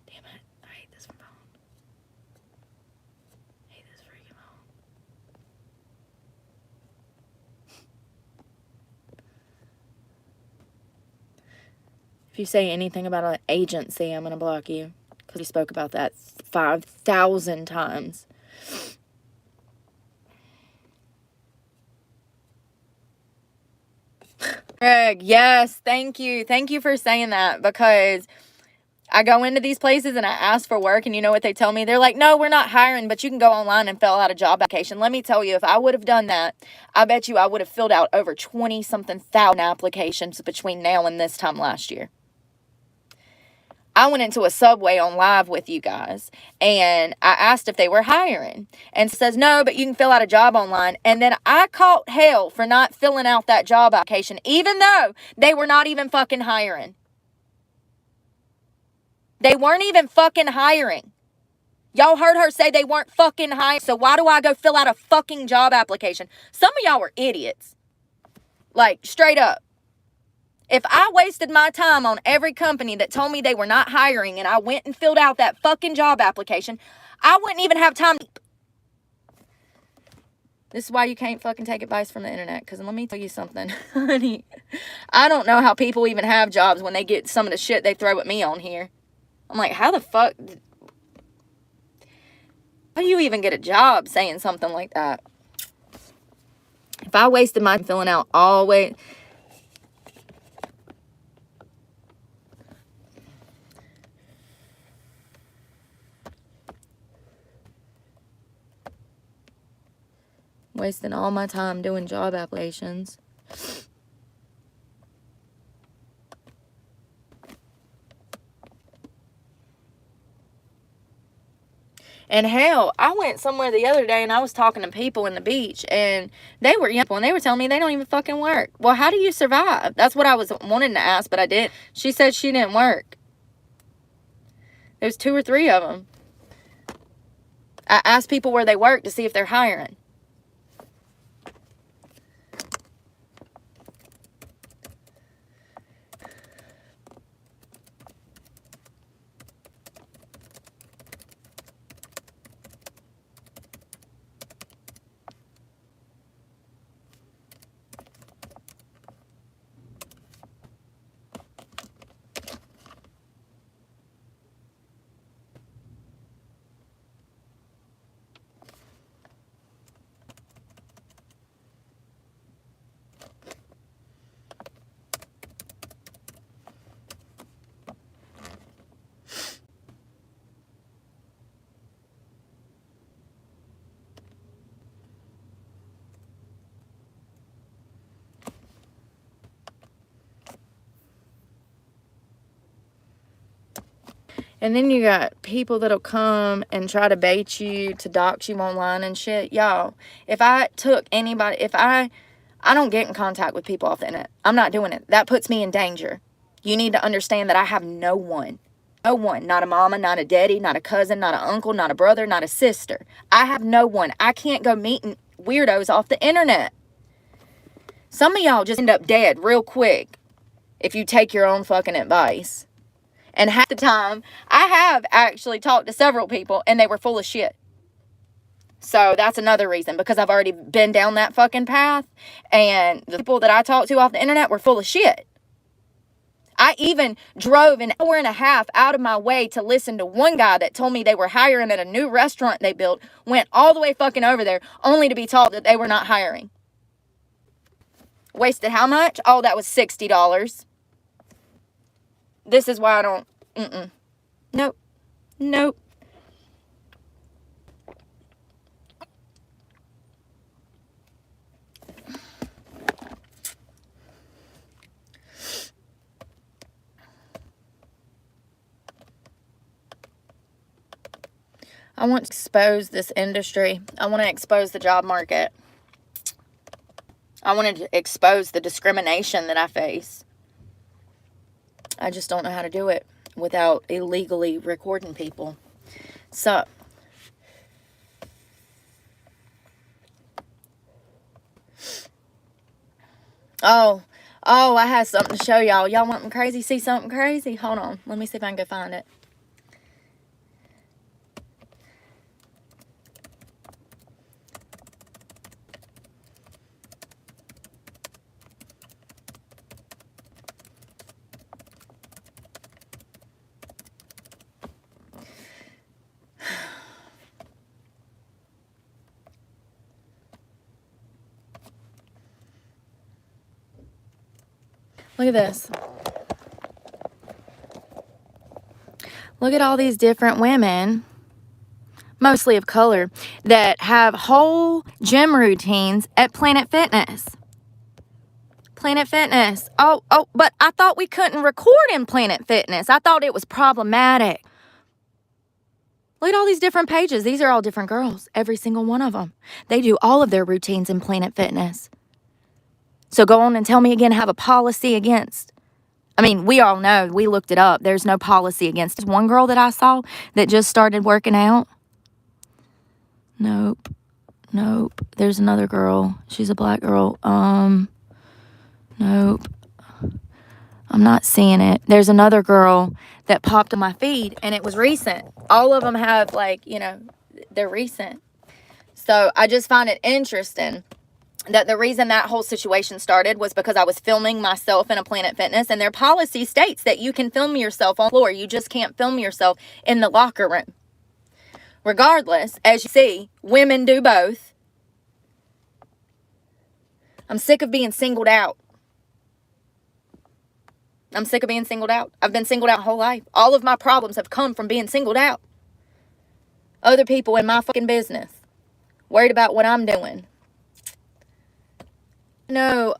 Damn it. I hate this phone. I hate this freaking phone. If you say anything about an agency, I'm going to block you. Because we spoke about that 5,000 times. Greg, yes, thank you. Thank you for saying that, because I go into these places and I ask for work, and you know what they tell me? They're like, no, we're not hiring, but you can go online and fill out a job application. Let me tell you, if I would have done that, I bet you I would have filled out over 20-something thousand applications between now and this time last year. I went into a Subway on live with you guys, and I asked if they were hiring, and it says, no, but you can fill out a job online. And then I caught hell for not filling out that job application, even though they were not even fucking hiring. They weren't even fucking hiring. Y'all heard her say they weren't fucking hiring, so why do I go fill out a fucking job application? Some of y'all are idiots. Like, straight up. If I wasted my time on every company that told me they were not hiring and I went and filled out that fucking job application, I wouldn't even have time. This is why you can't fucking take advice from the internet. Because let me tell you something, honey. I don't know how people even have jobs when they get some of the shit they throw at me on here. I'm like, how the fuck? How do you even get a job saying something like that? If I wasted my time filling out all the way... wasting all my time doing job applications. And hell, I went somewhere the other day and I was talking to people in the beach, and they were young, and they were telling me they don't even fucking work. Well, how do you survive? That's what I was wanting to ask, but I didn't. She said she didn't work. There's 2 or 3 of them. I ask people where they work to see if they're hiring. And then you got people that'll come and try to bait you to dox you online and shit. Y'all, if I took anybody, I don't get in contact with people off the internet. I'm not doing it. That puts me in danger. You need to understand that I have no one. No one. Not a mama, not a daddy, not a cousin, not an uncle, not a brother, not a sister. I have no one. I can't go meeting weirdos off the internet. Some of y'all just end up dead real quick if you take your own fucking advice. And half the time, I have actually talked to several people and they were full of shit. So that's another reason, because I've already been down that fucking path. And the people that I talked to off the internet were full of shit. I even drove an hour and a half out of my way to listen to one guy that told me they were hiring at a new restaurant they built. Went all the way fucking over there only to be told that they were not hiring. Wasted how much? Oh, that was $60. This is why I don't, nope, nope. I want to expose this industry. I want to expose the job market. I want to expose the discrimination that I face. I just don't know how to do it without illegally recording people. So, oh, I had something to show y'all. Y'all want something crazy? See something crazy? Hold on. Let me see if I can go find it. Look at this. Look at all these different women, mostly of color, that have whole gym routines at Planet Fitness. Planet Fitness. Oh, but I thought we couldn't record in Planet Fitness. I thought it was problematic. Look at all these different pages. These are all different girls, every single one of them. They do all of their routines in Planet Fitness. So go on and tell me again, have a policy against. I mean, we all know, we looked it up. There's no policy against. There's one girl that I saw that just started working out. Nope. There's another girl. She's a black girl. Nope. I'm not seeing it. There's another girl that popped on my feed, and it was recent. All of them have, like, you know, they're recent. So I just find it interesting that the reason that whole situation started was because I was filming myself in a Planet Fitness, and their policy states that you can film yourself on the floor. You just can't film yourself in the locker room. Regardless, as you see, women do both. I'm sick of being singled out. I'm sick of being singled out. I've been singled out my whole life. All of my problems have come from being singled out. Other people in my fucking business. Worried about what I'm doing. No,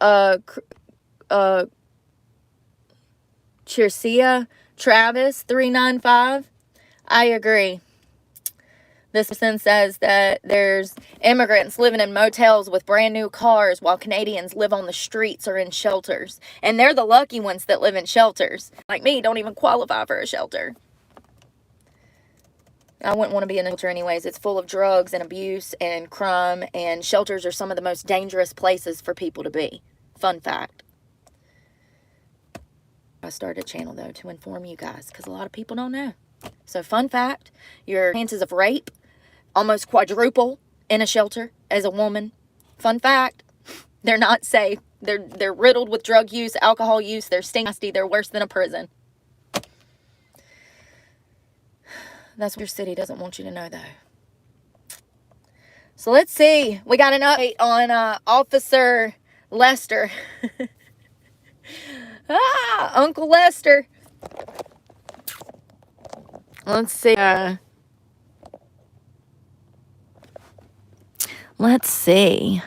Chersia Travis 395. I agree. This person says that there's immigrants living in motels with brand new cars while Canadians live on the streets or in shelters. And they're the lucky ones that live in shelters. Like me, don't even qualify for a shelter. I wouldn't want to be in a shelter anyways. It's full of drugs and abuse and crime, and shelters are some of the most dangerous places for people to be. Fun fact. I started a channel, though, to inform you guys, because a lot of people don't know. So, fun fact, your chances of rape almost quadruple in a shelter as a woman. Fun fact, they're not safe. They're riddled with drug use, alcohol use. They're nasty. They're worse than a prison. That's what your city doesn't want you to know, though. So let's see. We got an update on Officer Lester. Uncle Lester. Let's see. Let's see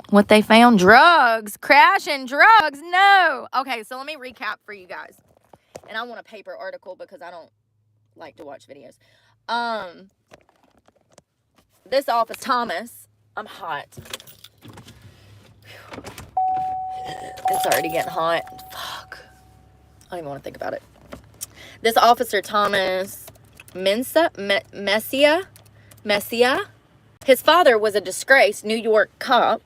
what they found. Drugs. Crashing drugs. No. Okay, so let me recap for you guys. And I want a paper article because I don't like to watch videos. This officer, Thomas. I'm hot. It's already getting hot. Fuck. I don't even want to think about it. This officer, Thomas Messia. His father was a disgraced New York cop.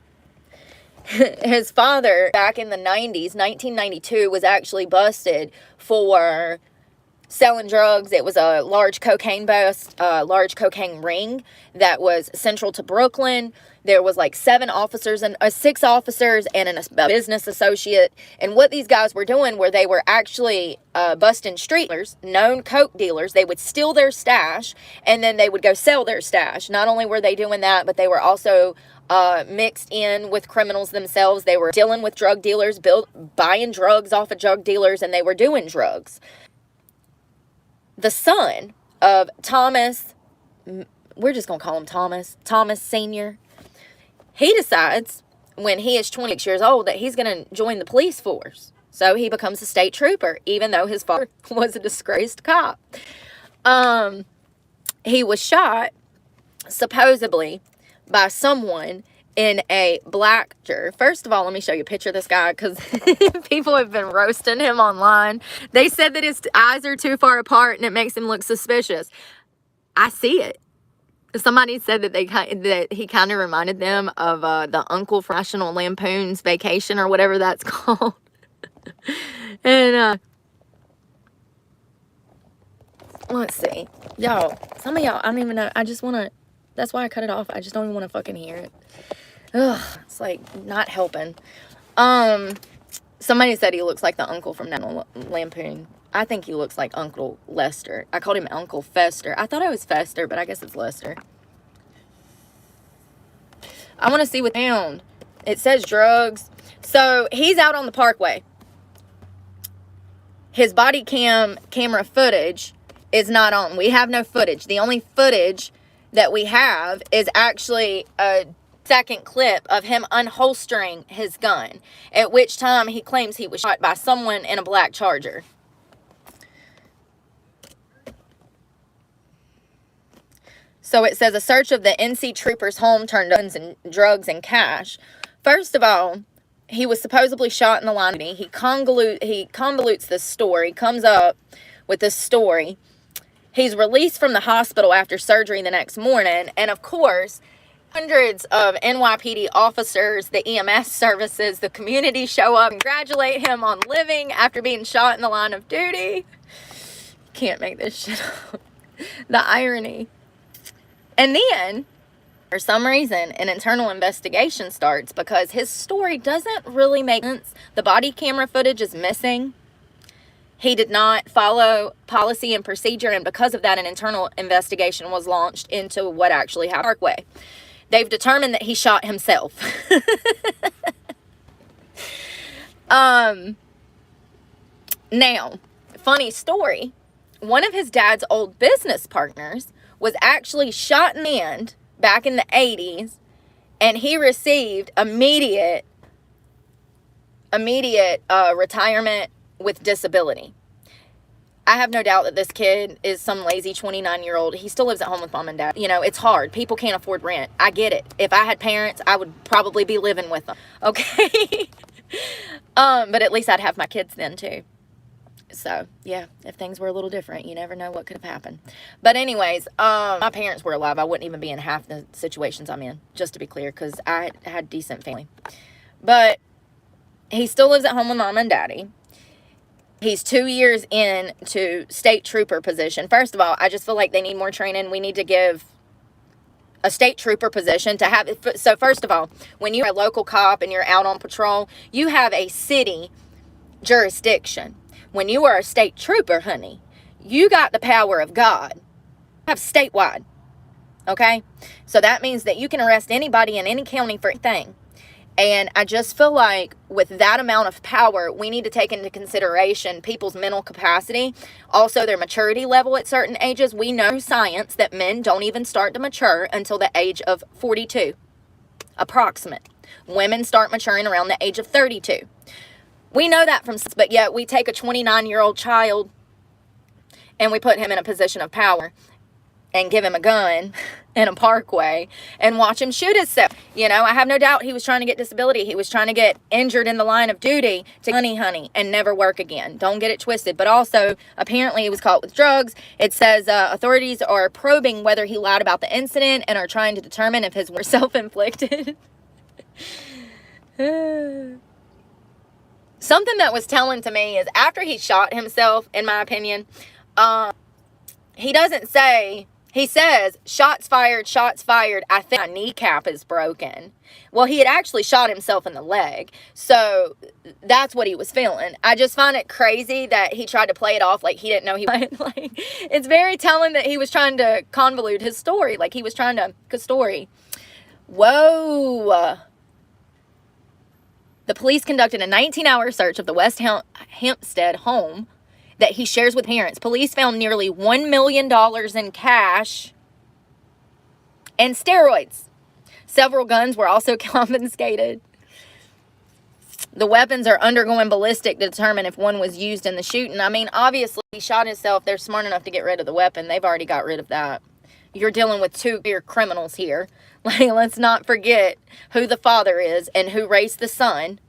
His father, back in the 90s, 1992, was actually busted for selling drugs. It was a large cocaine bust, large cocaine ring that was central to Brooklyn. There was like 6 officers and a business associate. And what these guys were doing were they were actually busting street dealers, known coke dealers. They would steal their stash and then they would go sell their stash. Not only were they doing that, but they were also mixed in with criminals themselves. They were dealing with drug dealers, buying drugs off of drug dealers, and they were doing drugs. The son of Thomas, we're just going to call him Thomas Sr., he decides when he is 26 years old that he's going to join the police force. So he becomes a state trooper, even though his father was a disgraced cop. He was shot, supposedly, by someone in a black church. First of all, let me show you a picture of this guy, because people have been roasting him online. They said that his eyes are too far apart and it makes him look suspicious. I see it. Somebody said that he kind of reminded them of the uncle from National Lampoon's Vacation, or whatever that's called. And let's see, y'all. Some of y'all, I don't even know. I just want to. That's why I cut it off. I just don't even want to fucking hear it. Ugh, it's like not helping. Somebody said he looks like the uncle from National Lampoon. I think he looks like Uncle Lester. I called him Uncle Fester. I thought it was Fester, but I guess it's Lester. I want to see what found. It says drugs. So he's out on the parkway. His body camera footage is not on. We have no footage. The only footage that we have is actually a second clip of him unholstering his gun, at which time he claims he was shot by someone in a black Charger. So it says a search of the NC trooper's home turned guns and drugs and cash. First of all, he was supposedly shot in the line. He convolutes this story, comes up with this story. He's released from the hospital after surgery the next morning. And of course, hundreds of NYPD officers, the EMS services, the community show up and congratulate him on living after being shot in the line of duty. Can't make this shit up. The irony. And then, for some reason, an internal investigation starts because his story doesn't really make sense. The body camera footage is missing. He did not follow policy and procedure, and because of that, an internal investigation was launched into what actually happened on the Parkway. They've determined that he shot himself. Now, funny story. One of his dad's old business partners was actually shot in the hand back in the 80s, and he received immediate retirement with disability. I have no doubt that this kid is some lazy 29-year-old. He still lives at home with mom and dad. You know, it's hard. People can't afford rent. I get it. If I had parents, I would probably be living with them. Okay? But at least I'd have my kids then, too. So, yeah, if things were a little different, you never know what could have happened. But anyways, my parents were alive. I wouldn't even be in half the situations I'm in, just to be clear, because I had decent family. But he still lives at home with mom and daddy. He's 2 years in to state trooper position. First of all, I just feel like they need more training. We need to give a state trooper position to have. So first of all, when you're a local cop and you're out on patrol, you have a city jurisdiction. When you are a state trooper, honey, you got the power of God. You have statewide. Okay? So that means that you can arrest anybody in any county for anything. And I just feel like with that amount of power, we need to take into consideration people's mental capacity, also their maturity level at certain ages. We know science that men don't even start to mature until the age of 42, approximate. Women start maturing around the age of 32. We know that from, but yet we take a 29-year-old child and we put him in a position of power and give him a gun in a parkway and watch him shoot himself. You know, I have no doubt he was trying to get disability. He was trying to get injured in the line of duty to honey, and never work again. Don't get it twisted. But also, apparently he was caught with drugs. It says authorities are probing whether he lied about the incident and are trying to determine if his were self-inflicted. Something that was telling to me is after he shot himself, in my opinion, he doesn't say, he says, shots fired, I think my kneecap is broken. Well, he had actually shot himself in the leg. So that's what he was feeling. I just find it crazy that he tried to play it off like he didn't know he was. Like, it's very telling that he was trying to convolute his story. Like he was trying to, story. Whoa. The police conducted a 19-hour search of the West Hempstead home that he shares with parents. Police found nearly $1 million in cash and steroids. Several guns were also confiscated. The weapons are undergoing ballistic to determine if one was used in the shooting. I mean, obviously, he shot himself. They're smart enough to get rid of the weapon. They've already got rid of that. You're dealing with two clear criminals here. Like, let's not forget who the father is and who raised the son.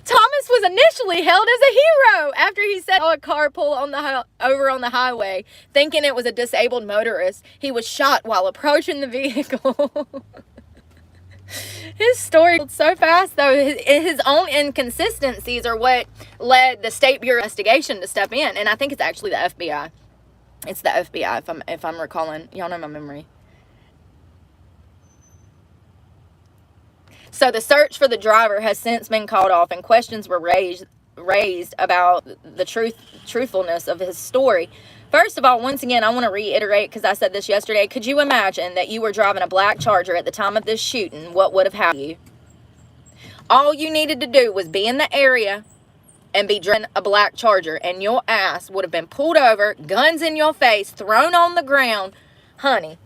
Thomas was initially hailed as a hero after he saw a car pull on over on the highway, thinking it was a disabled motorist. He was shot while approaching the vehicle. His story was so fast, though. His own inconsistencies are what led the State Bureau of Investigation to step in, and I think it's actually the FBI. It's the FBI, if I'm recalling. Y'all know my memory. So the search for the driver has since been called off, and questions were raised about the truthfulness of his story. First of all, once again, I want to reiterate, because I said this yesterday, could you imagine that you were driving a black Charger at the time of this shooting? What would have happened to you? All you needed to do was be in the area and be driving a black Charger, and your ass would have been pulled over, guns in your face, thrown on the ground. Honey,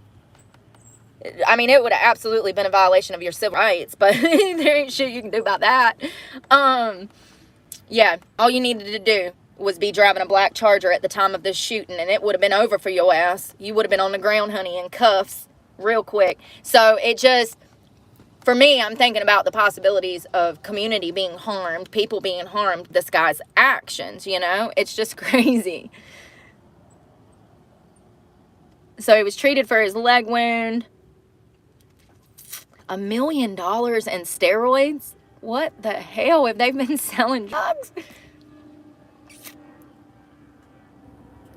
I mean, it would have absolutely been a violation of your civil rights, but there ain't shit you can do about that. Yeah, all you needed to do was be driving a black Charger at the time of this shooting, and it would have been over for your ass. You would have been on the ground, honey, in cuffs real quick. So it just, for me, I'm thinking about the possibilities of community being harmed, people being harmed, this guy's actions, you know? It's just crazy. So he was treated for his leg wound. $1 million in steroids? What the hell have they been selling drugs?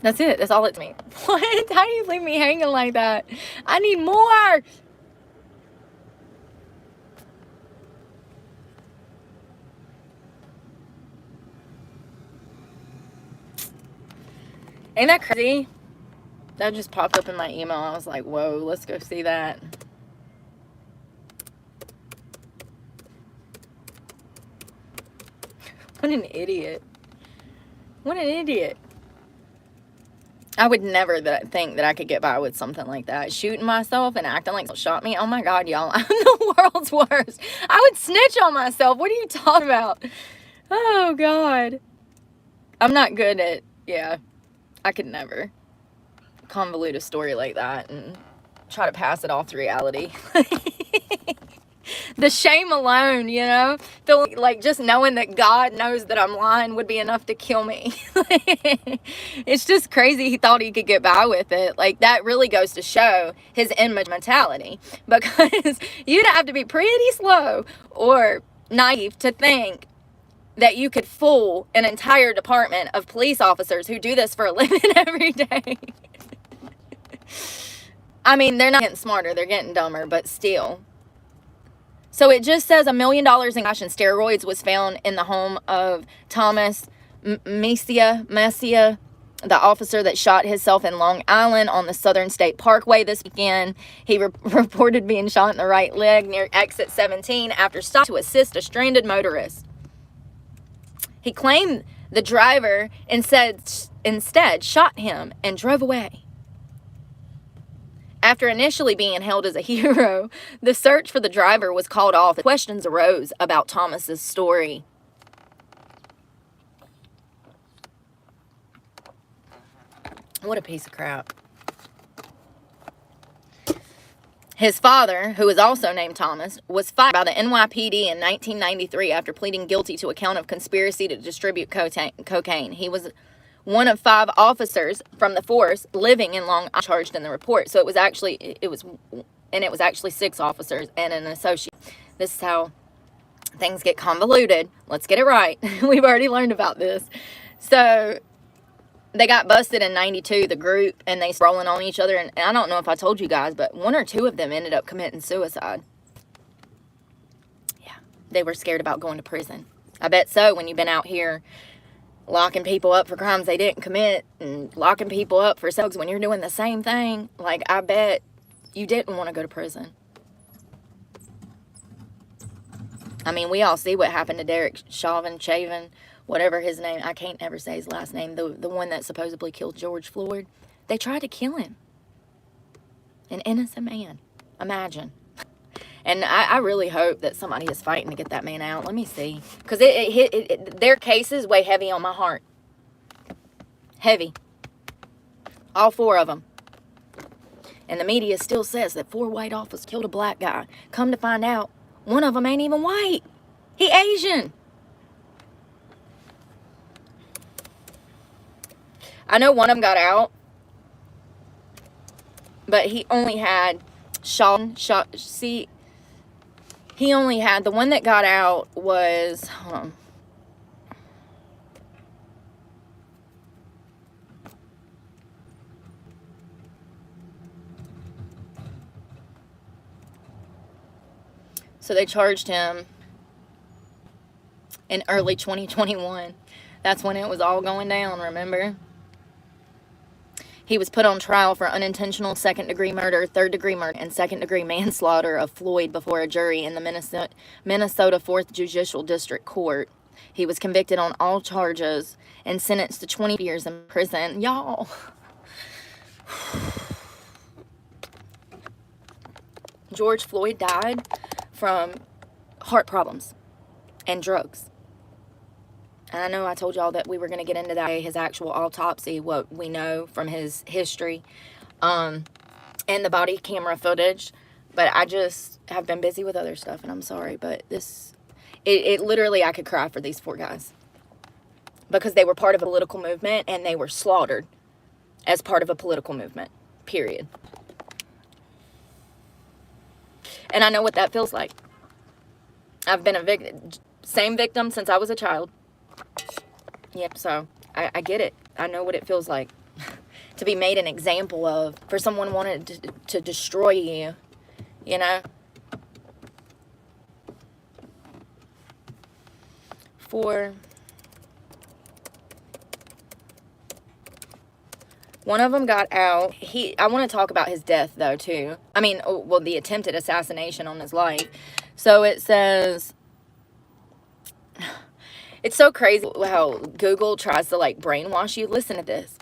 That's it. That's all it's me. What? How do you leave me hanging like that? I need more. Ain't that crazy? That just popped up in my email. I was like, whoa, let's go see that. What an idiot. What an idiot. I would never think that I could get by with something like that. Shooting myself and acting like someone shot me. Oh my God, y'all. I'm the world's worst. I would snitch on myself. What are you talking about? Oh God. I'm not good at, yeah. I could never convolute a story like that and try to pass it off to reality. The shame alone, you know, feeling like just knowing that God knows that I'm lying would be enough to kill me. It's just crazy he thought he could get by with it. Like, that really goes to show his image mentality, because you'd have to be pretty slow or naive to think that you could fool an entire department of police officers who do this for a living every day. I mean, they're not getting smarter, they're getting dumber, but still. So it just says $1 million in cash and steroids was found in the home of Thomas Messia, the officer that shot himself in Long Island on the Southern State Parkway this weekend. He reported being shot in the right leg near exit 17 after stopping to assist a stranded motorist. He claimed the driver instead shot him and drove away. After initially being hailed as a hero, the search for the driver was called off. Questions arose about Thomas's story. What a piece of crap. His father, who is also named Thomas, was fired by the NYPD in 1993 after pleading guilty to a count of conspiracy to distribute cocaine. He was one of 5 officers from the force living in Long Island charged in the report. So it was actually 6 officers and an associate. This is how things get convoluted. Let's get it right. We've already learned about this. So they got busted in 92, the group, and they rolling on each other. And I don't know if I told you guys, but 1 or 2 of them ended up committing suicide. Yeah, they were scared about going to prison. I bet so, when you've been out here locking people up for crimes they didn't commit and locking people up for drugs when you're doing the same thing. Like, I bet you didn't want to go to prison. I mean, we all see what happened to Derek Chauvin, whatever his name. I can't ever say his last name. The one that supposedly killed George Floyd. They tried to kill him. An innocent man. Imagine. And I really hope that somebody is fighting to get that man out. Let me see. Because their cases weigh heavy on my heart. Heavy. All 4 of them. And the media still says that 4 white officers killed a black guy. Come to find out, one of them ain't even white. He Asian. I know one of them got out. But he only had he only had, the one that got out was, hold on. So they charged him in early 2021. That's when it was all going down, remember? He was put on trial for unintentional second-degree murder, third-degree murder, and second-degree manslaughter of Floyd before a jury in the Minnesota 4th Judicial District Court. He was convicted on all charges and sentenced to 20 years in prison. Y'all. George Floyd died from heart problems and drugs. And I know I told y'all that we were going to get into that, his actual autopsy, what we know from his history, and the body camera footage. But I just have been busy with other stuff, and I'm sorry. But it literally, I could cry for these 4 guys. Because they were part of a political movement, and they were slaughtered as part of a political movement, period. And I know what that feels like. I've been a same victim since I was a child. Yep, so I get it. I know what it feels like to be made an example of, for someone wanted to destroy you, you know? One of them got out. I want to talk about his death, though, too. I mean, well, the attempted assassination on his life. So it says, it's so crazy how Google tries to, like, brainwash you. Listen to this.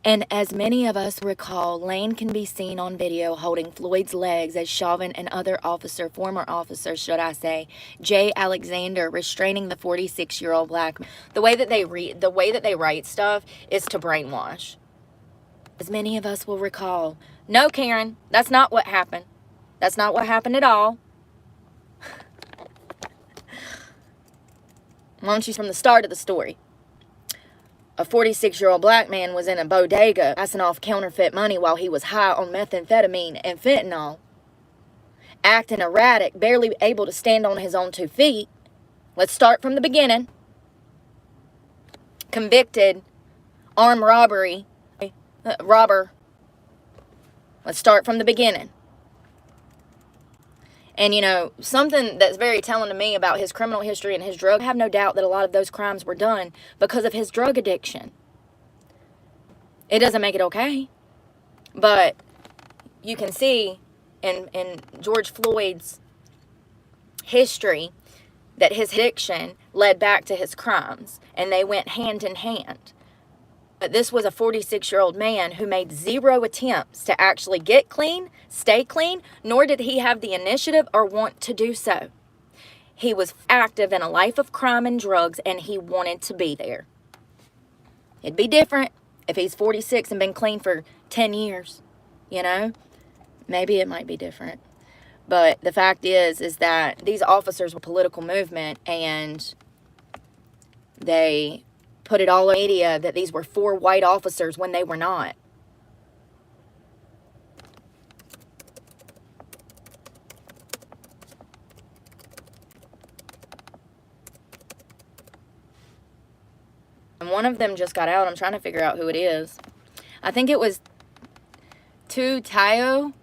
And as many of us recall, Lane can be seen on video holding Floyd's legs as Chauvin and former officer, should I say, Jay Alexander, restraining the 46-year-old black man. The way that they write stuff is to brainwash. As many of us will recall. No, Karen, that's not what happened. That's not what happened at all. Why don't you from the start of the story? A 46-year-old black man was in a bodega passing off counterfeit money while he was high on methamphetamine and fentanyl, acting erratic, barely able to stand on his own 2 feet. Let's start from the beginning. Convicted, armed robber. Let's start from the beginning. And, you know, something that's very telling to me about his criminal history and his drug, I have no doubt that a lot of those crimes were done because of his drug addiction. It doesn't make it okay. But you can see in George Floyd's history that his addiction led back to his crimes, and they went hand in hand. But this was a 46-year-old man who made 0 attempts to actually get clean, stay clean, nor did he have the initiative or want to do so. He was active in a life of crime and drugs, and he wanted to be there. It'd be different if he's 46 and been clean for 10 years, you know? Maybe it might be different. But the fact is that these officers were a political movement, and they put it all in the media that these were 4 white officers when they were not. And one of them just got out. I'm trying to figure out who it is. I think it was Tuo.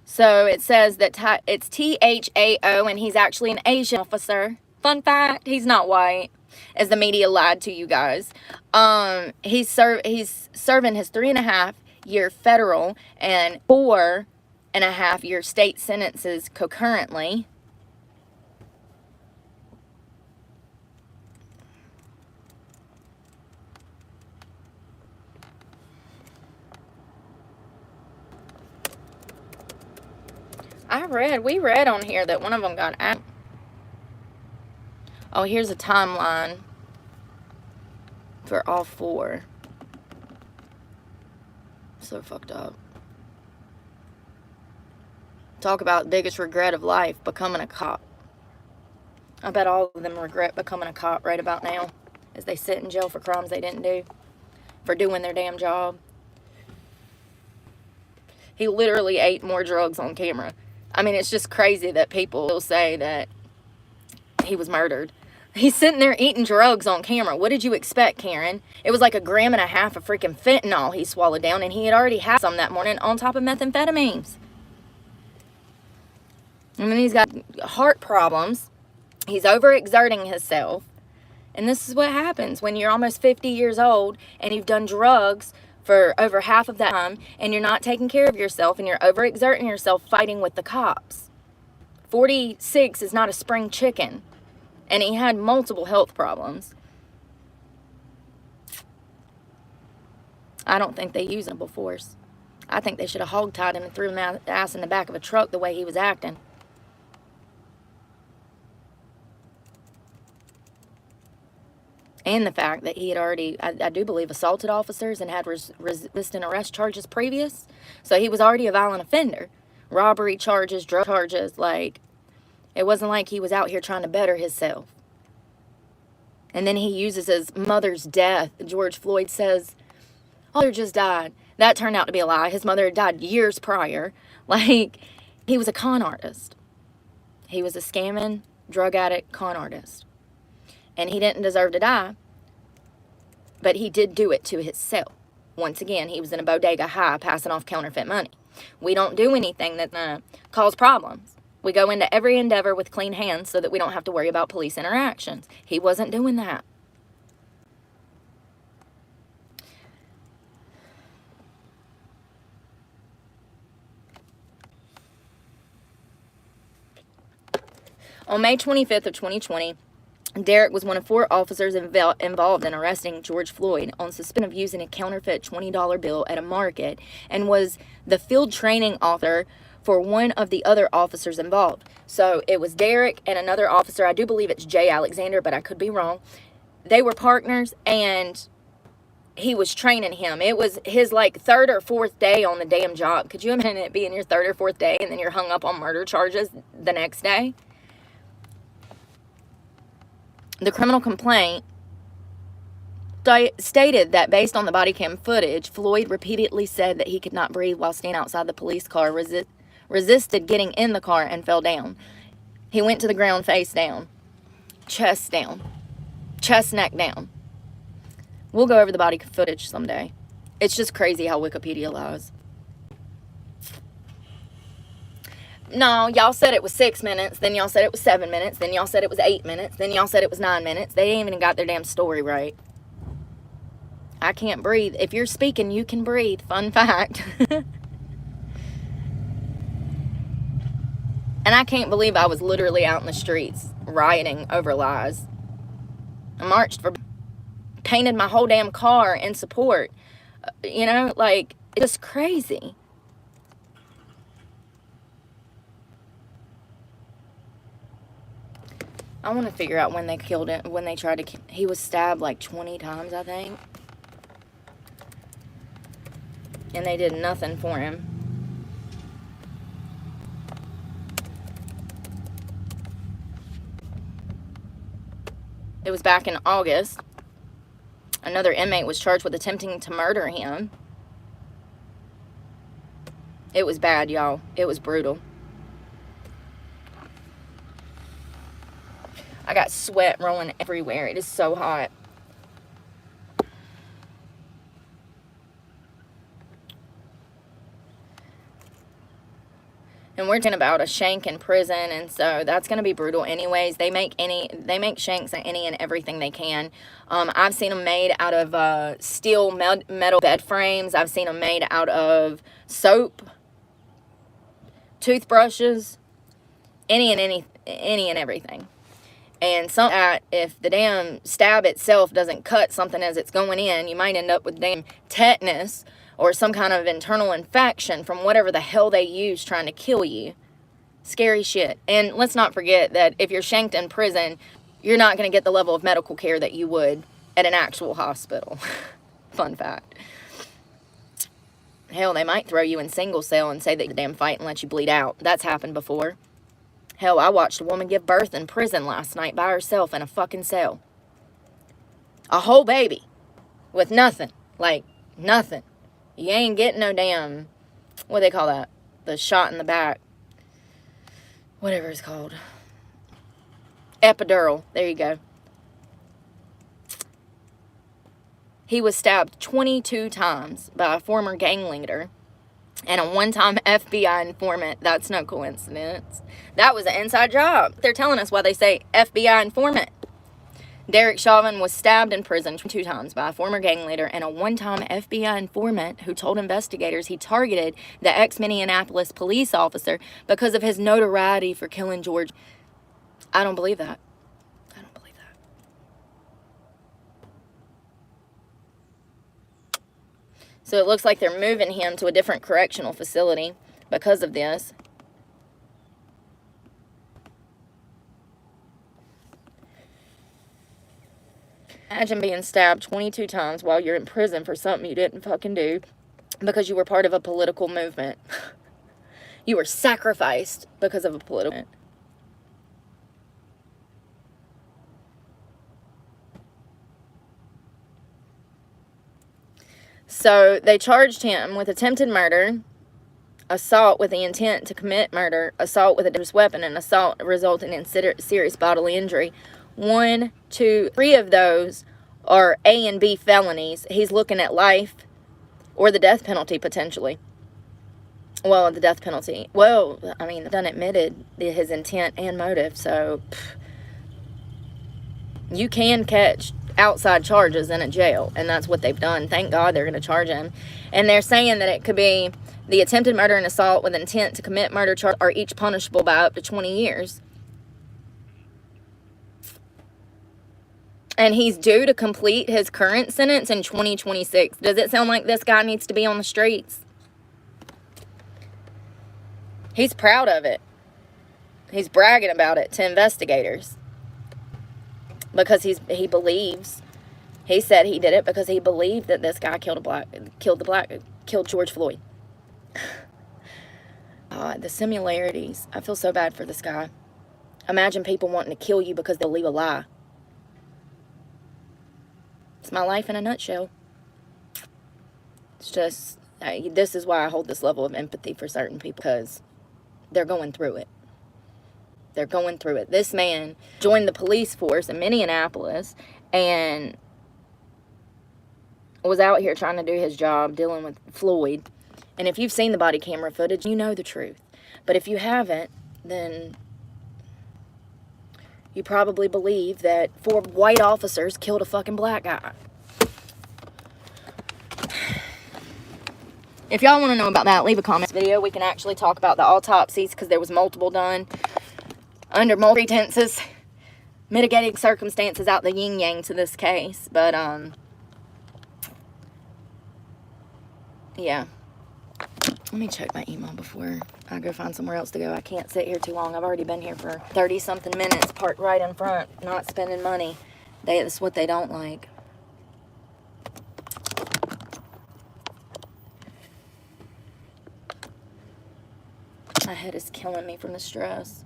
So it says that it's Thao, and he's actually an Asian officer. Fun fact, he's not white, as the media lied to you guys. He's serving his 3.5-year federal and 4.5-year state sentences concurrently. We read on here that one of them got out. Oh, here's a timeline for all 4. So fucked up. Talk about the biggest regret of life, becoming a cop. I bet all of them regret becoming a cop right about now, as they sit in jail for crimes they didn't do, for doing their damn job. He literally ate more drugs on camera. I mean, it's just crazy that people will say that he was murdered. He's sitting there eating drugs on camera. What did you expect, Karen? It was like 1.5 grams of freaking fentanyl he swallowed down, and he had already had some that morning on top of methamphetamines. I mean, he's got heart problems. He's overexerting himself. And this is what happens when you're almost 50 years old and you've done drugs for over half of that time, and you're not taking care of yourself, and you're overexerting yourself fighting with the cops. 46 is not a spring chicken, and he had multiple health problems. I don't think they use double force. I think they should have hog-tied him and threw him ass in the back of a truck the way he was acting. And the fact that he had already, I do believe, assaulted officers and had resistant arrest charges previous. So he was already a violent offender. Robbery charges, drug charges, like, it wasn't like he was out here trying to better himself. And then he uses his mother's death. George Floyd says, "Oh, mother just died." That turned out to be a lie. His mother had died years prior. Like, he was a con artist. He was a scamming, drug addict con artist. And he didn't deserve to die, but he did do it to himself. Once again, he was in a bodega high passing off counterfeit money. We don't do anything that cause problems. We go into every endeavor with clean hands so that we don't have to worry about police interactions. He wasn't doing that. On May 25th of 2020, Derek was one of 4 officers involved in arresting George Floyd on suspicion of using a counterfeit $20 bill at a market, and was the field training author for one of the other officers involved. So it was Derek and another officer. I do believe it's Jay Alexander, but I could be wrong. They were partners, and he was training him. It was his like 3rd or 4th day on the damn job. Could you imagine it being your 3rd or 4th day and then you're hung up on murder charges the next day? The criminal complaint stated that based on the body cam footage, Floyd repeatedly said that he could not breathe while standing outside the police car, resisted getting in the car, and fell down. He went to the ground face down, chest down, chest neck down. We'll go over the body footage someday. It's just crazy how Wikipedia lies. No, y'all said it was 6 minutes, then y'all said it was 7 minutes, then y'all said it was 8 minutes, then y'all said it was 9 minutes. They ain't even got their damn story right. I can't breathe. If you're speaking, you can breathe. Fun fact. And I can't believe I was literally out in the streets rioting over lies. I marched for, painted my whole damn car in support. You know, like, it's just crazy. I want to figure out when they killed him, when they tried to kill. He was stabbed like 20 times, I think. And they did nothing for him. It was back in August. Another inmate was charged with attempting to murder him. It was bad, y'all. It was brutal. I got sweat rolling everywhere. It is so hot. And we're talking about a shank in prison, and so that's going to be brutal anyways. They make shanks at any and everything they can. I've seen them made out of steel metal bed frames. I've seen them made out of soap, toothbrushes, any and everything. And some that if the damn stab itself doesn't cut something as it's going in, you might end up with damn tetanus or some kind of internal infection from whatever the hell they use trying to kill you. Scary shit. And let's not forget that if you're shanked in prison, you're not going to get the level of medical care that you would at an actual hospital. Fun fact. Hell, they might throw you in single cell and say that you're damn fight and let you bleed out. That's happened before. Hell, I watched a woman give birth in prison last night by herself in a fucking cell. A whole baby. With nothing. Like, nothing. You ain't getting no damn, what do they call that? The shot in the back. Whatever it's called. Epidural. There you go. He was stabbed 22 times by a former gang leader and a one-time FBI informant. That's no coincidence. That was an inside job. They're telling us why they say FBI informant. Derek Chauvin was stabbed in prison 2 times by a former gang leader and a one-time FBI informant who told investigators he targeted the ex-Minneapolis police officer because of his notoriety for killing George. I don't believe that. I don't believe that. So it looks like they're moving him to a different correctional facility because of this. Imagine being stabbed 22 times while you're in prison for something you didn't fucking do because you were part of a political movement. You were sacrificed because of a political movement. So they charged him with attempted murder, assault with the intent to commit murder, assault with a dangerous weapon, and assault resulting in serious bodily injury. 1, 2, 3 of those are A and B felonies. He's looking at life or the death penalty potentially. Well, the death penalty. Well, I mean, done admitted his intent and motive, so you can catch outside charges in a jail, and that's what they've done. Thank God they're going to charge him. And they're saying that it could be the attempted murder and assault with intent to commit murder charge are each punishable by up to 20 years. And he's due to complete his current sentence in 2026. Does it sound like this guy needs to be on the streets? He's proud of it. He's bragging about it to investigators. Because he believes He said he did it because he believed that this guy killed George Floyd. The similarities. I feel so bad for this guy. Imagine people wanting to kill you because they'll leave a lie. It's my life in a nutshell. It's just, this is why I hold this level of empathy for certain people, because they're going through it. They're going through it. This man joined the police force in Minneapolis and was out here trying to do his job, dealing with Floyd. And if you've seen the body camera footage, you know the truth. But if you haven't, then you probably believe that 4 white officers killed a fucking black guy. If y'all want to know about that, leave a comment. Video, we can actually talk about the autopsies, because there was multiple done under multiple pretenses, mitigating circumstances out the yin yang to this case. But yeah, let me check my email before I go find somewhere else to go. I can't sit here too long. I've already been here for 30 something minutes, parked right in front, not spending money. That's what they don't like. My head is killing me from the stress.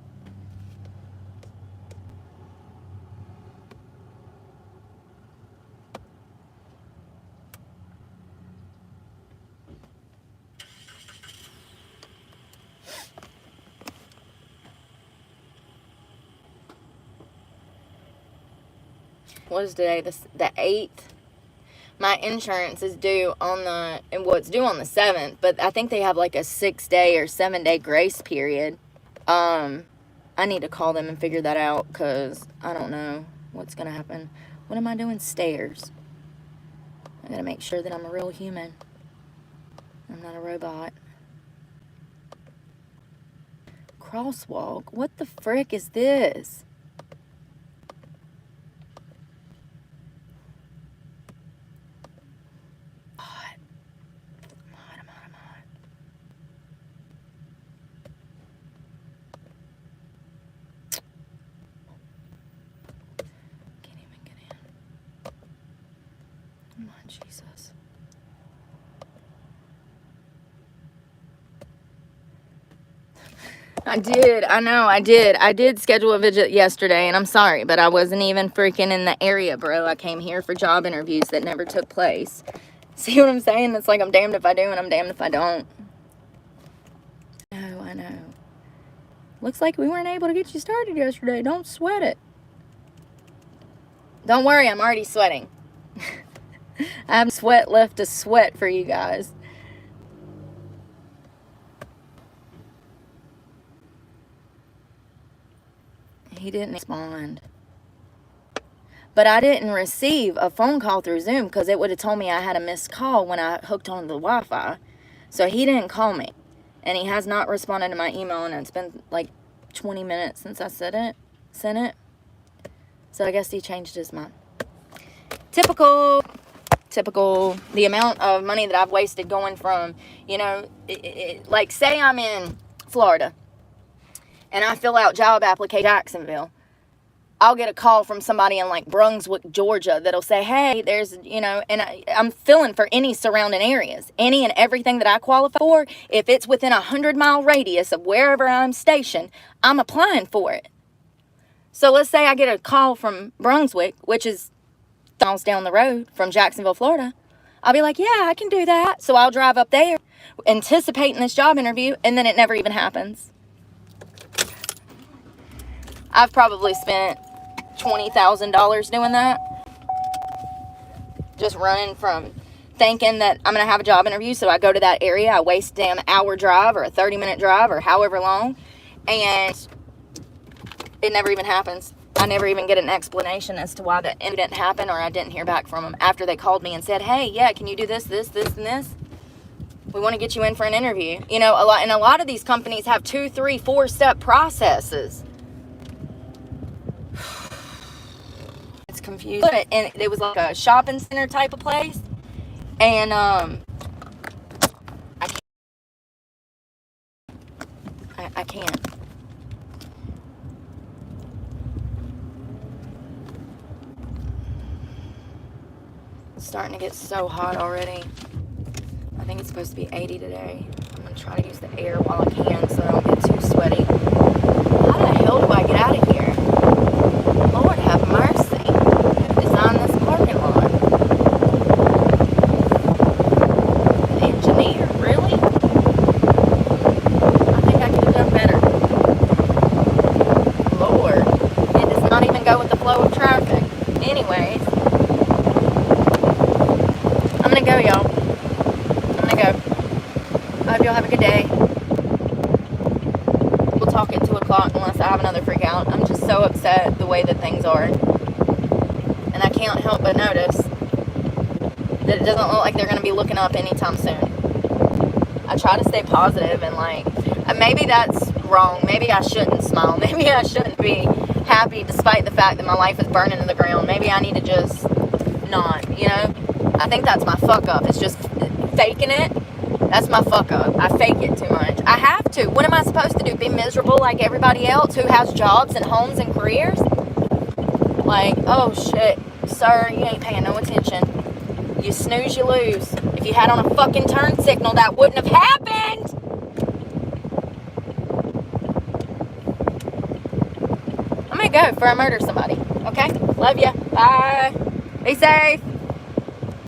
What is today? The 8th. My insurance is due on the, and well, it's due on the 7th, but I think they have like a 6-day or 7-day grace period. I need to call them and figure that out, because I don't know what's going to happen. What am I doing? Stairs. I got to make sure that I'm a real human. I'm not a robot. Crosswalk? What the frick is this? Jesus. I did. I know. I did. I did schedule a visit yesterday, and I'm sorry, but I wasn't even freaking in the area, bro. I came here for job interviews that never took place. See what I'm saying? It's like I'm damned if I do and I'm damned if I don't. Oh, I know. Looks like we weren't able to get you started yesterday. Don't sweat it. Don't worry. I'm already sweating. I have sweat left to sweat for you guys. He didn't respond. But I didn't receive a phone call through Zoom, because it would have told me I had a missed call when I hooked on the Wi-Fi. So he didn't call me. And he has not responded to my email, and it's been like 20 minutes since I sent it. So I guess he changed his mind. Typical. The amount of money that I've wasted going from, you know, like say I'm in Florida and I fill out job application in Jacksonville. I'll get a call from somebody in like Brunswick, Georgia, that'll say, hey, there's, you know, and I'm filling for any surrounding areas, any and everything that I qualify for. If it's within a 100-mile radius of wherever I'm stationed, I'm applying for it. So let's say I get a call from Brunswick, which is miles down the road from Jacksonville, Florida. I'll be like, yeah, I can do that. So I'll drive up there anticipating this job interview, and then it never even happens. I've probably spent $20,000 doing that. Just running from thinking that I'm going to have a job interview, so I go to that area. I waste a damn hour drive or a 30-minute drive or however long, and it never even happens. I never even get an explanation as to why that didn't happen, or I didn't hear back from them after they called me and said, hey, yeah, can you do this, and this? We want to get you in for an interview. You know, a lot of these companies have 2, 3, 4-step processes. It's confusing. And it was like a shopping center type of place. And I can't. starting to get so hot already. I think it's supposed to be 80 today. I'm going to try to use the air while I can so I don't get too sweaty. How the hell do I get out of here? Lord have mercy. Who designed this parking lot? An engineer? Really? I think I could have done better. Lord. It does not even go with the flow of traffic. Anyways. I'm going to go, y'all. I'm going to go. I hope y'all have a good day. We'll talk at 2 o'clock unless I have another freak out. I'm just so upset the way that things are. And I can't help but notice that it doesn't look like they're going to be looking up anytime soon. I try to stay positive and maybe that's wrong. Maybe I shouldn't smile. Maybe I shouldn't be happy despite the fact that my life is burning to the ground. Maybe I need to just not, I think that's my fuck up. It's just faking it. That's my fuck up. I fake it too much. I have to. What am I supposed to do? Be miserable like everybody else who has jobs and homes and careers? Oh shit. Sir, you ain't paying no attention. You snooze, you lose. If you had on a fucking turn signal, that wouldn't have happened. I'm gonna go before I murder somebody. Okay? Love ya. Bye. Be safe.